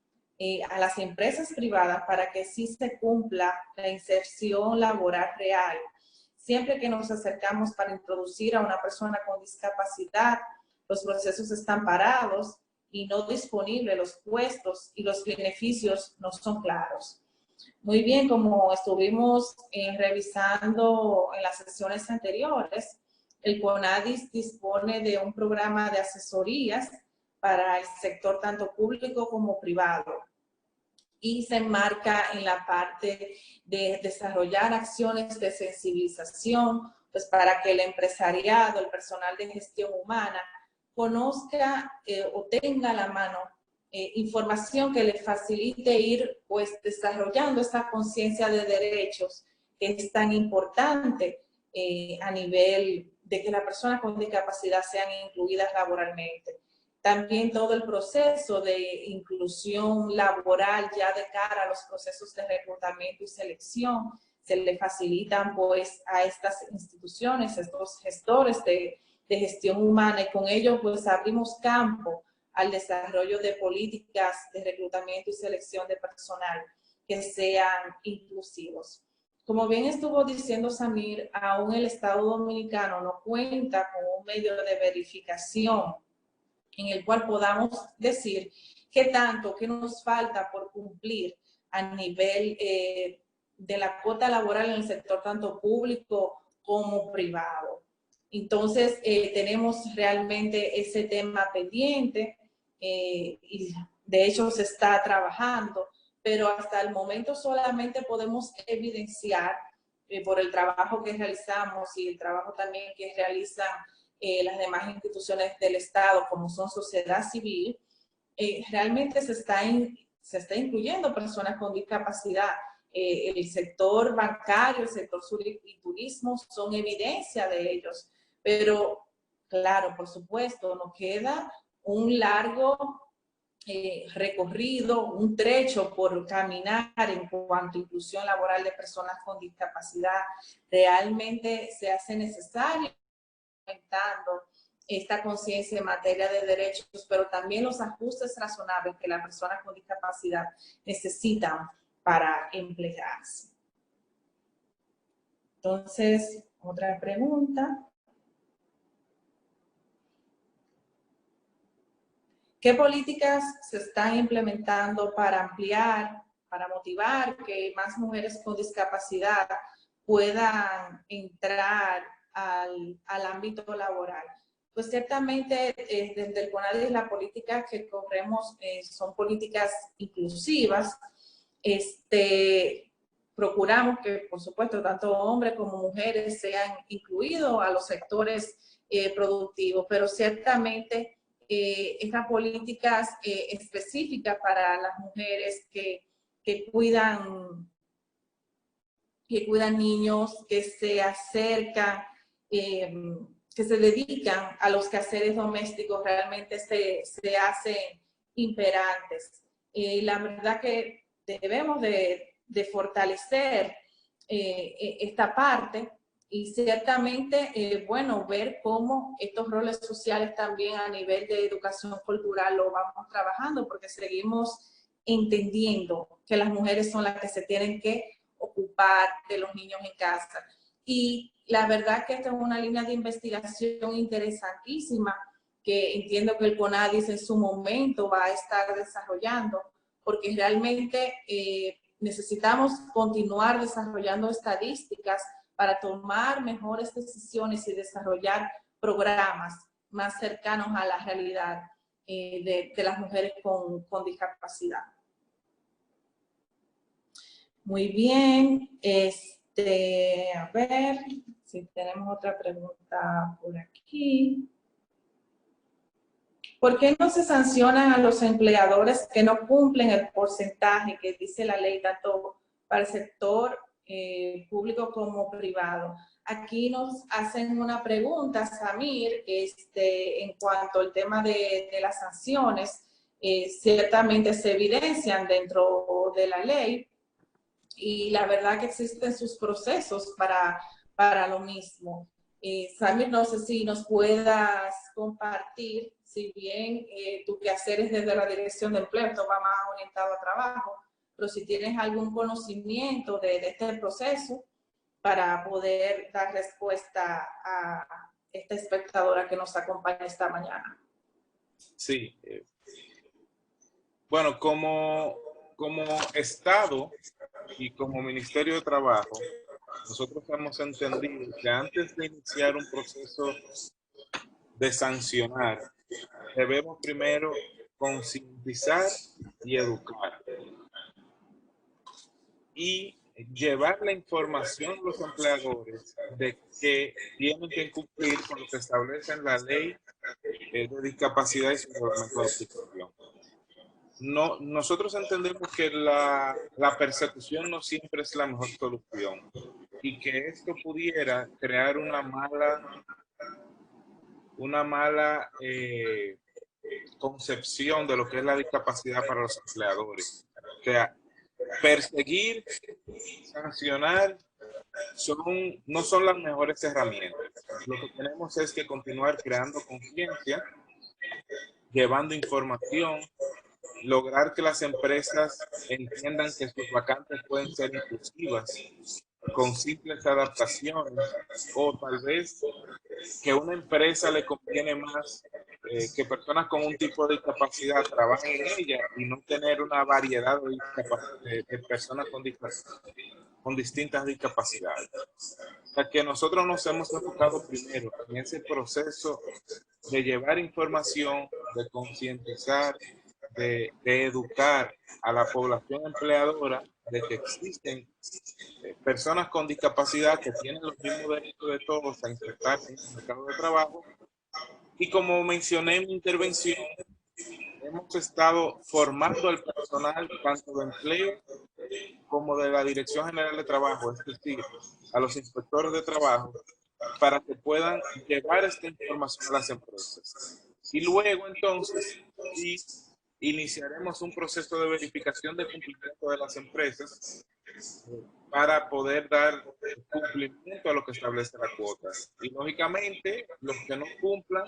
a las empresas privadas para que sí se cumpla la inserción laboral real? Siempre que nos acercamos para introducir a una persona con discapacidad, los procesos están parados y no disponibles, los puestos y los beneficios no son claros. Muy bien, como estuvimos revisando en las sesiones anteriores, el CONADIS dispone de un programa de asesorías para el sector tanto público como privado, y se enmarca en la parte de desarrollar acciones de sensibilización, pues para que el empresariado, el personal de gestión humana, conozca o tenga a la mano información que le facilite ir pues desarrollando esa conciencia de derechos que es tan importante a nivel de que las personas con discapacidad sean incluidas laboralmente. También todo el proceso de inclusión laboral ya de cara a los procesos de reclutamiento y selección se le facilitan pues a estas instituciones, estos gestores de gestión humana, y con ello pues abrimos campo al desarrollo de políticas de reclutamiento y selección de personal que sean inclusivos. Como bien estuvo diciendo Samir, aún el Estado Dominicano no cuenta con un medio de verificación en el cual podamos decir qué tanto, qué nos falta por cumplir a nivel de la cuota laboral en el sector tanto público como privado. Entonces, tenemos realmente ese tema pendiente y de hecho se está trabajando, pero hasta el momento solamente podemos evidenciar por el trabajo que realizamos y el trabajo también que realizan las demás instituciones del Estado, como son sociedad civil, realmente se está incluyendo personas con discapacidad. El sector bancario, el sector y turismo son evidencia de ellos. Pero, claro, por supuesto, nos queda un largo recorrido, un trecho por caminar en cuanto a inclusión laboral de personas con discapacidad. Realmente se hace necesario aumentando esta conciencia en materia de derechos, pero también los ajustes razonables que las personas con discapacidad necesitan para emplearse. Entonces, otra pregunta. ¿Qué políticas se están implementando para ampliar, para motivar que más mujeres con discapacidad puedan entrar al ámbito laboral? Pues ciertamente desde el CONADIS las políticas que corremos son políticas inclusivas. Procuramos que, por supuesto, tanto hombres como mujeres sean incluidos a los sectores productivos, pero ciertamente estas políticas específicas para las mujeres que cuidan niños, que se acercan, que se dedican a los quehaceres domésticos, realmente se hacen imperantes. La verdad que debemos de fortalecer esta parte. Y ciertamente, bueno, ver cómo estos roles sociales también a nivel de educación cultural lo vamos trabajando, porque seguimos entendiendo que las mujeres son las que se tienen que ocupar de los niños en casa. Y la verdad que esta es una línea de investigación interesantísima que entiendo que el CONADIS en su momento va a estar desarrollando, porque realmente necesitamos continuar desarrollando estadísticas para tomar mejores decisiones y desarrollar programas más cercanos a la realidad de las mujeres con discapacidad. Muy bien, a ver si tenemos otra pregunta por aquí. ¿Por qué no se sancionan a los empleadores que no cumplen el porcentaje que dice la ley tanto para el sector público como privado? Aquí nos hacen una pregunta, Samir, en cuanto al tema de las sanciones, ciertamente se evidencian dentro de la ley y la verdad que existen sus procesos para lo mismo. Samir, no sé si nos puedas compartir, si bien tu quehacer es desde la Dirección de Empleo, esto va más orientado a trabajo, pero si tienes algún conocimiento de este proceso para poder dar respuesta a esta espectadora que nos acompaña esta mañana. Sí. Bueno, como Estado y como Ministerio de Trabajo, nosotros hemos entendido que antes de iniciar un proceso de sancionar, debemos primero concientizar y educar. Y llevar la información a los empleadores de que tienen que cumplir con lo que establece en la ley de discapacidad y su reglamento de aplicación. No, nosotros entendemos que la persecución no siempre es la mejor solución y que esto pudiera crear una mala concepción de lo que es la discapacidad para los empleadores. O sea, perseguir, sancionar, no son las mejores herramientas. Lo que tenemos es que continuar creando conciencia llevando información, lograr que las empresas entiendan que sus vacantes pueden ser inclusivas con simples adaptaciones, o tal vez que a una empresa le conviene más que personas con un tipo de discapacidad trabajen en ella y no tener una variedad de personas con distintas discapacidades. O sea, que nosotros nos hemos enfocado primero en ese proceso de llevar información, de concientizar, de educar a la población empleadora de que existen personas con discapacidad que tienen los mismos derechos de todos a insertarse en el mercado de trabajo. Y como mencioné en mi intervención, hemos estado formando al personal tanto de empleo como de la Dirección General de Trabajo, es decir, a los inspectores de trabajo, para que puedan llevar esta información a las empresas. Y luego entonces sí, iniciaremos un proceso de verificación de cumplimiento de las empresas para poder dar cumplimiento a lo que establece la cuota. Y lógicamente los que no cumplan,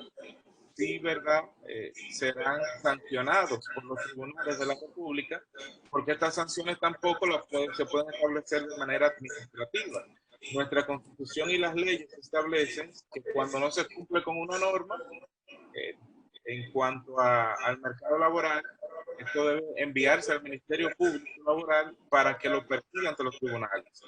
sí, ¿verdad? Serán sancionados por los tribunales de la República, porque estas sanciones tampoco se pueden establecer de manera administrativa. Nuestra Constitución y las leyes establecen que cuando no se cumple con una norma, en cuanto al mercado laboral, esto debe enviarse al Ministerio Público Laboral para que lo persiga ante los tribunales.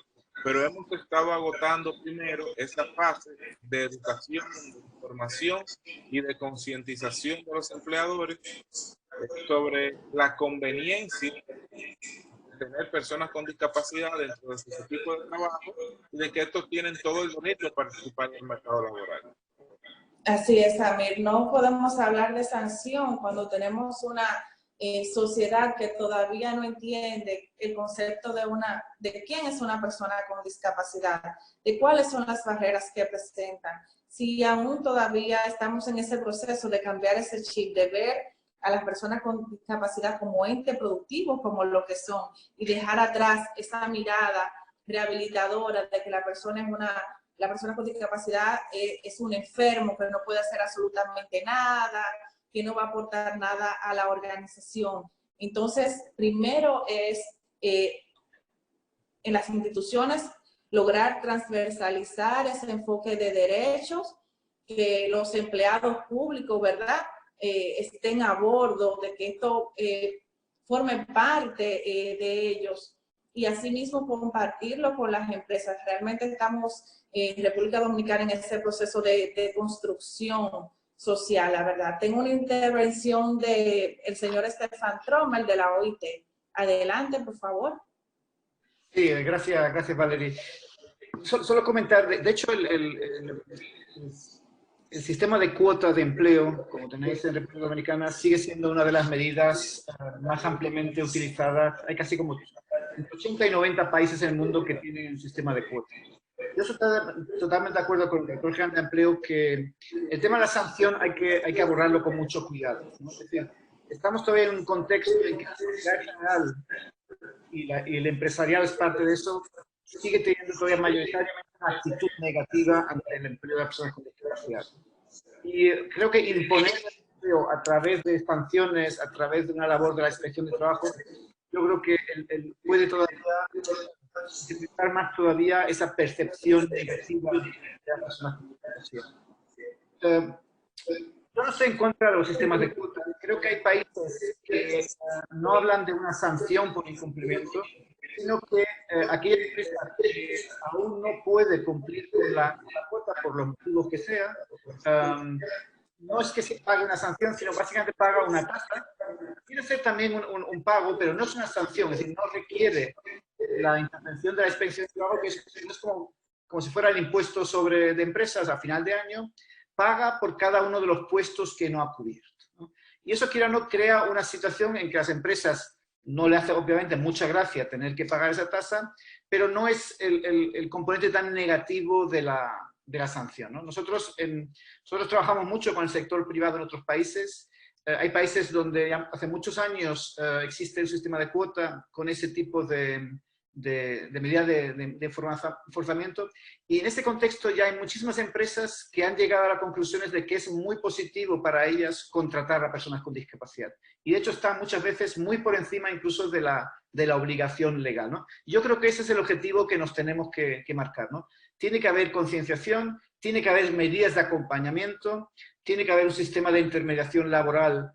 Pero hemos estado agotando primero esa fase de educación, de información y de concientización de los empleadores sobre la conveniencia de tener personas con discapacidad dentro de su equipo de trabajo y de que estos tienen todo el derecho a participar en el mercado laboral. Así es, Amir. No podemos hablar de sanción cuando tenemos una sociedad que todavía no entiende el concepto de quién es una persona con discapacidad, de cuáles son las barreras que presentan. Si aún todavía estamos en ese proceso de cambiar ese chip, de ver a las personas con discapacidad como ente productivo, como lo que son, y dejar atrás esa mirada rehabilitadora de que la persona con discapacidad es un enfermo, que no puede hacer absolutamente nada, que no va a aportar nada a la organización. Entonces, primero es en las instituciones lograr transversalizar ese enfoque de derechos, que los empleados públicos, ¿verdad?, estén a bordo, de que esto forme parte de ellos, y asimismo compartirlo con las empresas. Realmente estamos en República Dominicana en ese proceso de construcción social, la verdad. Tengo una intervención del señor Stefan Trommel de la OIT. Adelante, por favor. Sí, gracias Valerie. Solo comentar, de hecho, el sistema de cuotas de empleo, como tenéis en República Dominicana, sigue siendo una de las medidas más ampliamente utilizadas. Hay casi como 80 y 90 países en el mundo que tienen un sistema de cuotas. Yo estoy totalmente de acuerdo con el director general de empleo que el tema de la sanción hay que abordarlo con mucho cuidado, ¿no? Es decir, estamos todavía en un contexto en que la sociedad general y el empresariado es parte de eso, sigue teniendo todavía mayoritariamente una actitud negativa ante el empleo de personas con discapacidad. Y creo que imponer el empleo a través de sanciones, a través de una labor de la inspección de trabajo, yo creo que puede todavía incrementar más todavía esa percepción negativa de las personas con discapacidad. Yo no estoy en contra de los sistemas de cuotas. Creo que hay países que no hablan de una sanción por incumplimiento, sino que aquella empresa que aún no puede cumplir con la cuota por los motivos que sea, no es que se pague una sanción, sino básicamente paga una tasa. Quiere ser también un pago, pero no es una sanción, es decir, no requiere la intervención de la inspección de trabajo, que es como si fuera el impuesto de empresas a final de año, paga por cada uno de los puestos que no ha cubierto, ¿no? Y eso crea una situación en que las empresas no le hace obviamente mucha gracia tener que pagar esa tasa, pero no es el componente tan negativo de la sanción, ¿no? Nosotros trabajamos mucho con el sector privado en otros países. Hay países donde ya hace muchos años existe un sistema de cuota con ese tipo de medidas de forzamiento. Y en este contexto ya hay muchísimas empresas que han llegado a las conclusiones de que es muy positivo para ellas contratar a personas con discapacidad. Y de hecho está muchas veces muy por encima incluso de la obligación legal, ¿no? Yo creo que ese es el objetivo que nos tenemos que marcar, ¿no? Tiene que haber concienciación, tiene que haber medidas de acompañamiento, tiene que haber un sistema de intermediación laboral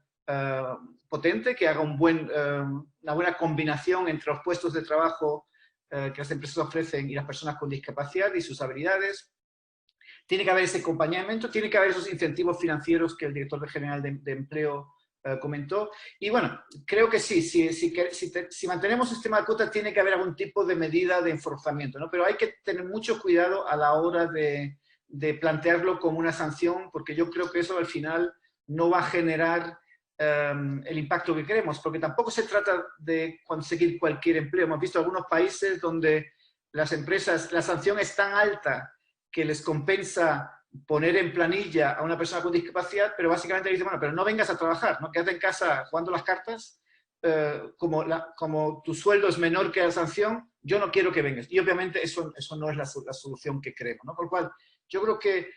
potente que haga una buena combinación entre los puestos de trabajo que las empresas ofrecen y las personas con discapacidad y sus habilidades. Tiene que haber ese acompañamiento, tiene que haber esos incentivos financieros que el director general de Empleo comentó. Y bueno, creo que sí, si mantenemos el sistema de cuotas tiene que haber algún tipo de medida de enforzamiento, ¿no? Pero hay que tener mucho cuidado a la hora de plantearlo como una sanción, porque yo creo que eso al final no va a generar el impacto que queremos, porque tampoco se trata de conseguir cualquier empleo. Hemos visto algunos países donde las empresas, la sanción es tan alta que les compensa poner en planilla a una persona con discapacidad, pero básicamente dicen, bueno, pero no vengas a trabajar, ¿no? Quédate en casa jugando las cartas, como tu sueldo es menor que la sanción, yo no quiero que vengas. Y obviamente eso no es la solución que queremos, ¿no? Por lo cual, yo creo que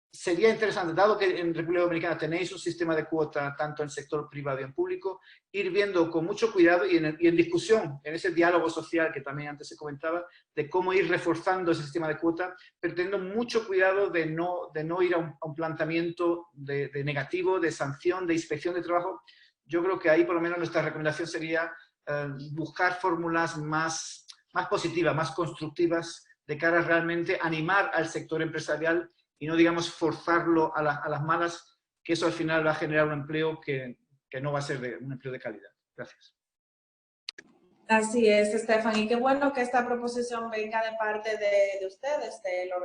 sería interesante, dado que en República Dominicana tenéis un sistema de cuota tanto en el sector privado y en público, ir viendo con mucho cuidado y en discusión, en ese diálogo social que también antes se comentaba, de cómo ir reforzando ese sistema de cuota, pero teniendo mucho cuidado de no ir a un planteamiento de negativo, de sanción, de inspección de trabajo. Yo creo que ahí por lo menos nuestra recomendación sería buscar fórmulas más positivas, más constructivas, de cara a realmente animar al sector empresarial y no, digamos, forzarlo a las malas, que eso al final va a generar un empleo que no va a ser un empleo de calidad. Gracias. Así es, Estefan, y qué bueno que esta proposición venga de parte de ustedes, de la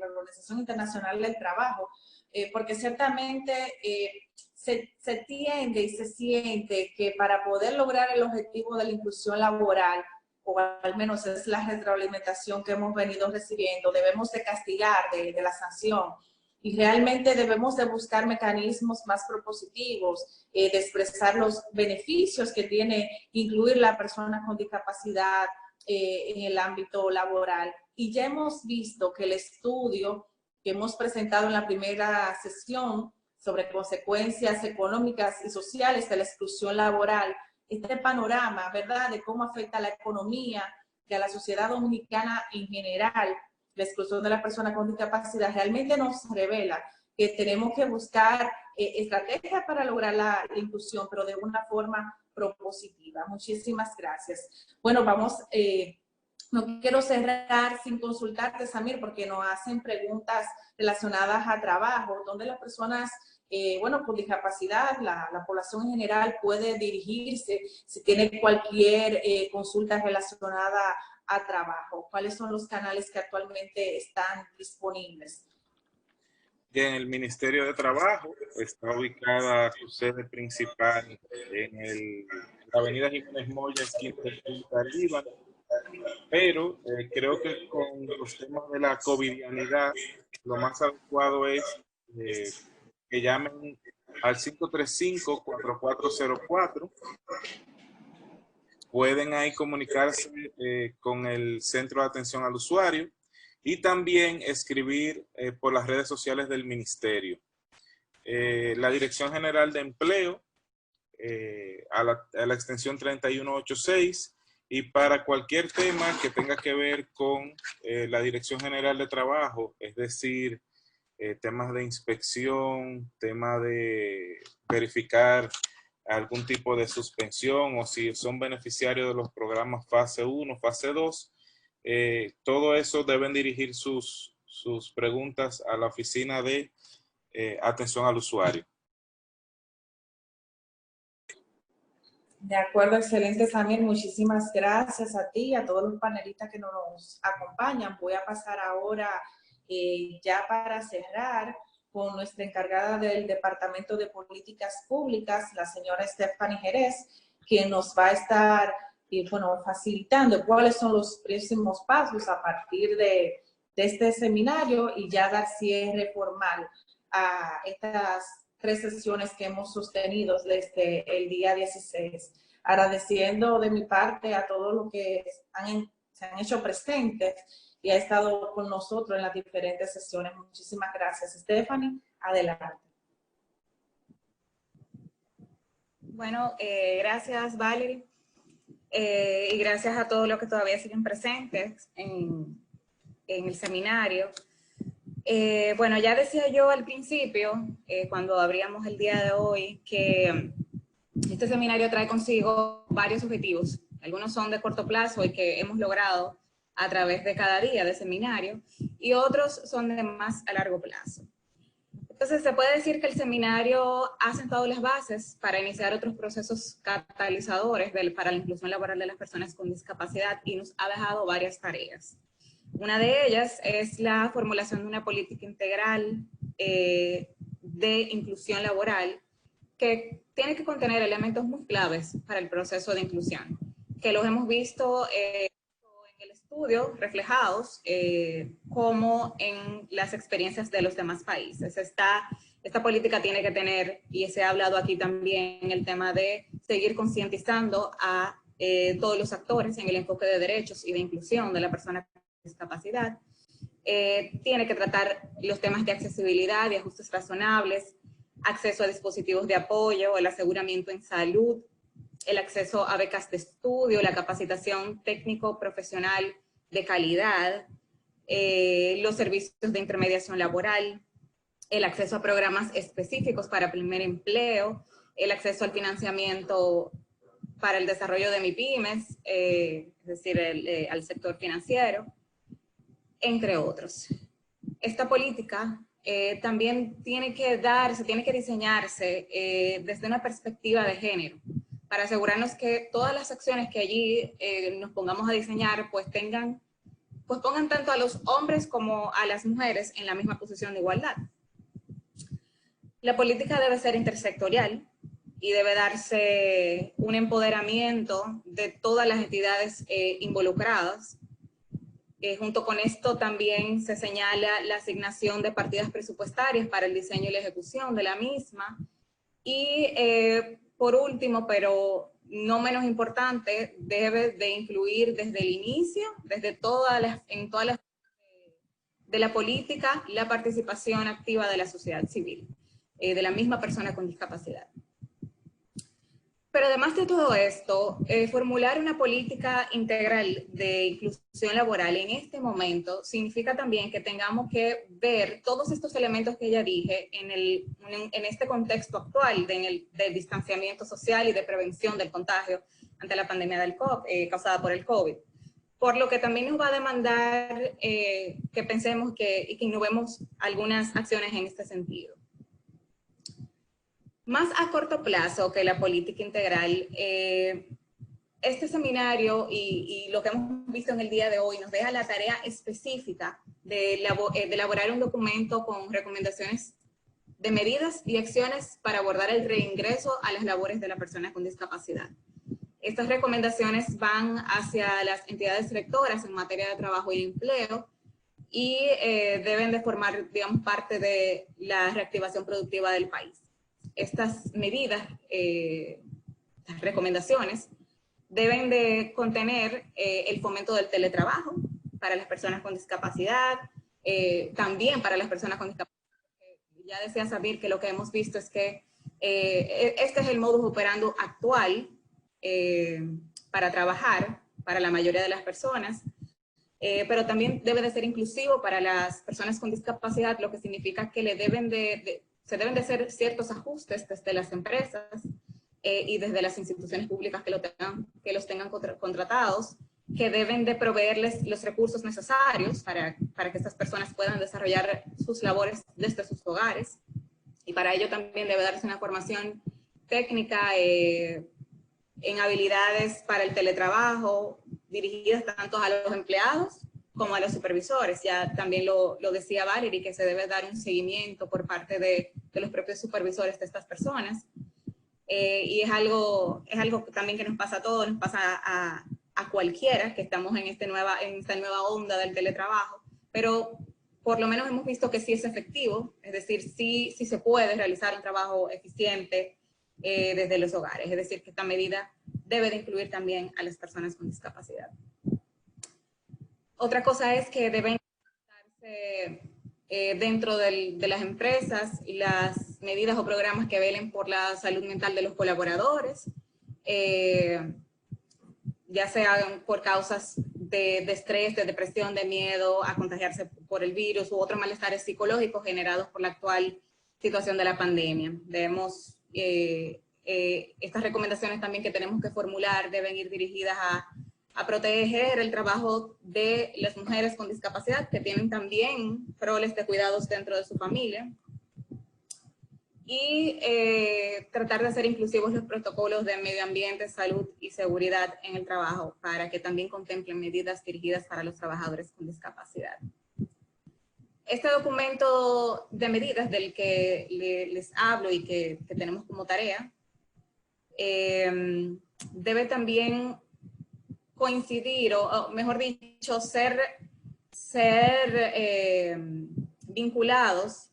Organización Internacional del Trabajo, porque ciertamente se tiende y se siente que para poder lograr el objetivo de la inclusión laboral, o al menos es la retroalimentación que hemos venido recibiendo, debemos de castigar, de la sanción, y realmente debemos de buscar mecanismos más propositivos, de expresar los beneficios que tiene incluir la persona con discapacidad en el ámbito laboral. Y ya hemos visto que el estudio que hemos presentado en la primera sesión sobre consecuencias económicas y sociales de la exclusión laboral, este panorama, ¿verdad?, de cómo afecta a la economía y a la sociedad dominicana en general, la exclusión de la persona con discapacidad, realmente nos revela que tenemos que buscar estrategias para lograr la inclusión, pero de una forma propositiva. Muchísimas gracias. Bueno, no quiero cerrar sin consultarte, Samir, porque nos hacen preguntas relacionadas a trabajo, donde las personas con discapacidad, la población en general puede dirigirse si tiene cualquier consulta relacionada a trabajo. ¿Cuáles son los canales que actualmente están disponibles? En el Ministerio de Trabajo está ubicada su sede principal en la avenida Jiménez Moya, esquina de Punta Líbano, pero creo que con los temas de la covidianidad, lo más adecuado es que llamen al 535-4404. Pueden ahí comunicarse con el Centro de Atención al Usuario y también escribir por las redes sociales del Ministerio. La Dirección General de Empleo a la extensión 3186, y para cualquier tema que tenga que ver con la Dirección General de Trabajo, es decir, temas de inspección, tema de verificar algún tipo de suspensión o si son beneficiarios de los programas fase 1, fase 2, todo eso deben dirigir sus preguntas a la oficina de atención al usuario. De acuerdo, excelente, Samir. Muchísimas gracias a ti y a todos los panelistas que nos acompañan. Voy a pasar ahora, ya para cerrar, con nuestra encargada del Departamento de Políticas Públicas, la señora Stephanie Jerez, quien nos va a estar facilitando cuáles son los próximos pasos a partir de este seminario y ya dar cierre formal a estas 3 sesiones que hemos sostenido desde el día 16. Agradeciendo de mi parte a todos los que se han hecho presentes y ha estado con nosotros en las diferentes sesiones. Muchísimas gracias. Stephanie, adelante. Bueno, gracias Valerie, y gracias a todos los que todavía siguen presentes en el seminario. Bueno, ya decía yo al principio, cuando abríamos el día de hoy, que este seminario trae consigo varios objetivos. Algunos son de corto plazo y que hemos logrado a través de cada día de seminario, y otros son de más a largo plazo. Entonces, se puede decir que el seminario ha sentado las bases para iniciar otros procesos catalizadores para la inclusión laboral de las personas con discapacidad, y nos ha dejado varias tareas. Una de ellas es la formulación de una política integral de inclusión laboral que tiene que contener elementos muy claves para el proceso de inclusión, que los hemos visto en el estudio reflejados como en las experiencias de los demás países. Esta política tiene que tener, y se ha hablado aquí también, el tema de seguir concientizando a todos los actores en el enfoque de derechos y de inclusión de la persona con discapacidad. Tiene que tratar los temas de accesibilidad y ajustes razonables, acceso a dispositivos de apoyo, el aseguramiento en salud, el acceso a becas de estudio, la capacitación técnico-profesional de calidad, los servicios de intermediación laboral, el acceso a programas específicos para primer empleo, el acceso al financiamiento para el desarrollo de MIPYMES, es decir, al sector financiero, entre otros. Esta política también tiene que diseñarse desde una perspectiva de género, para asegurarnos que todas las acciones que allí nos pongamos a diseñar pues pongan tanto a los hombres como a las mujeres en la misma posición de igualdad. La política debe ser intersectorial y debe darse un empoderamiento de todas las entidades involucradas. Junto con esto también se señala la asignación de partidas presupuestarias para el diseño y la ejecución de la misma. Y por último, pero no menos importante, debe de incluir desde el inicio, en todas las de la política, la participación activa de la sociedad civil, de la misma persona con discapacidad. Pero además de todo esto, formular una política integral de inclusión laboral en este momento significa también que tengamos que ver todos estos elementos que ya dije en este contexto actual de distanciamiento social y de prevención del contagio ante la pandemia del causada por el COVID. Por lo que también nos va a demandar que pensemos y que innovemos algunas acciones en este sentido. Más a corto plazo que la política integral, este seminario y lo que hemos visto en el día de hoy nos deja la tarea específica de elaborar un documento con recomendaciones de medidas y acciones para abordar el reingreso a las labores de la persona con discapacidad. Estas recomendaciones van hacia las entidades rectoras en materia de trabajo y empleo y deben de formar, digamos, parte de la reactivación productiva del país. Estas medidas, las recomendaciones, deben de contener el fomento del teletrabajo para las personas con discapacidad, también para las personas con discapacidad. Ya decía Sabir que lo que hemos visto es que este es el modus operandi actual para trabajar para la mayoría de las personas, pero también debe de ser inclusivo para las personas con discapacidad, lo que significa que se deben de hacer ciertos ajustes desde las empresas y desde las instituciones públicas que los tengan contratados, que deben de proveerles los recursos necesarios para que estas personas puedan desarrollar sus labores desde sus hogares. Y para ello también debe darse una formación técnica en habilidades para el teletrabajo, dirigidas tanto a los empleados como a los supervisores. Ya también lo decía Valerie, que se debe dar un seguimiento por parte de los propios supervisores de estas personas. Y es algo también que nos pasa a todos, nos pasa a cualquiera que estamos en esta nueva onda del teletrabajo, pero por lo menos hemos visto que sí es efectivo, es decir, sí se puede realizar un trabajo eficiente desde los hogares, es decir, que esta medida debe de incluir también a las personas con discapacidad. Otra cosa es que deben estarse dentro de las empresas las medidas o programas que velen por la salud mental de los colaboradores, ya sean por causas de estrés, de depresión, de miedo a contagiarse por el virus u otros malestares psicológicos generados por la actual situación de la pandemia. Debemos, estas recomendaciones también que tenemos que formular deben ir dirigidas a proteger el trabajo de las mujeres con discapacidad que tienen también roles de cuidados dentro de su familia, y tratar de hacer inclusivos los protocolos de medio ambiente, salud y seguridad en el trabajo para que también contemplen medidas dirigidas para los trabajadores con discapacidad. Este documento de medidas del que les hablo y que tenemos como tarea debe también coincidir, o mejor dicho, ser vinculados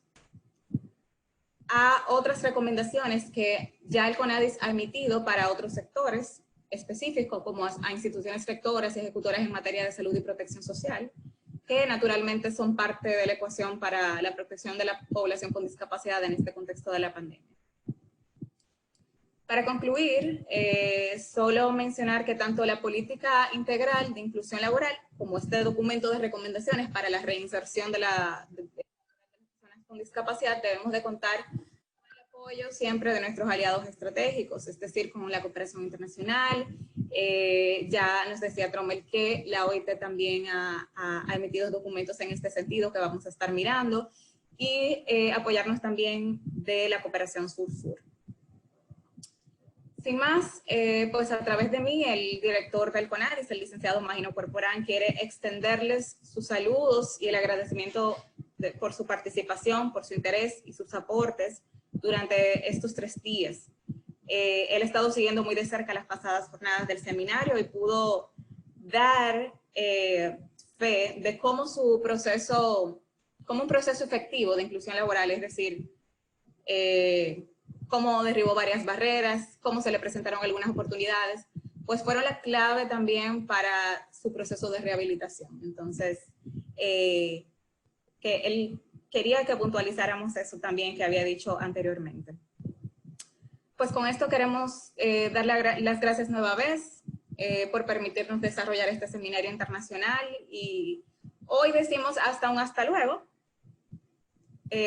a otras recomendaciones que ya el CONADIS ha emitido para otros sectores específicos, como a instituciones rectoras y ejecutoras en materia de salud y protección social, que naturalmente son parte de la ecuación para la protección de la población con discapacidad en este contexto de la pandemia. Para concluir, solo mencionar que tanto la política integral de inclusión laboral como este documento de recomendaciones para la reinserción de las personas con discapacidad debemos de contar con el apoyo siempre de nuestros aliados estratégicos, es decir, con la cooperación internacional. Ya nos decía Tromel que la OIT también ha emitido documentos en este sentido que vamos a estar mirando, y apoyarnos también de la cooperación sur-sur. Sin más, pues a través de mí, el director del CONADIS, el licenciado Magino Corporán, quiere extenderles sus saludos y el agradecimiento por su participación, por su interés y sus aportes durante estos 3 días. Él ha estado siguiendo muy de cerca las pasadas jornadas del seminario y pudo dar fe de cómo un proceso efectivo de inclusión laboral, es decir, cómo derribó varias barreras, cómo se le presentaron algunas oportunidades, pues fueron la clave también para su proceso de rehabilitación. Entonces, que él quería que puntualizáramos eso también que había dicho anteriormente. Pues con esto queremos dar las gracias nueva vez por permitirnos desarrollar este seminario internacional, y hoy decimos hasta luego.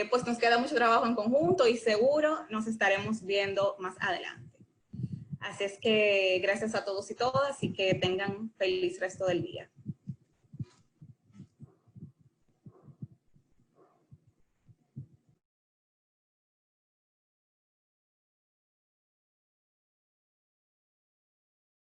Pues nos queda mucho trabajo en conjunto y seguro nos estaremos viendo más adelante. Así es que gracias a todos y todas y que tengan feliz resto del día.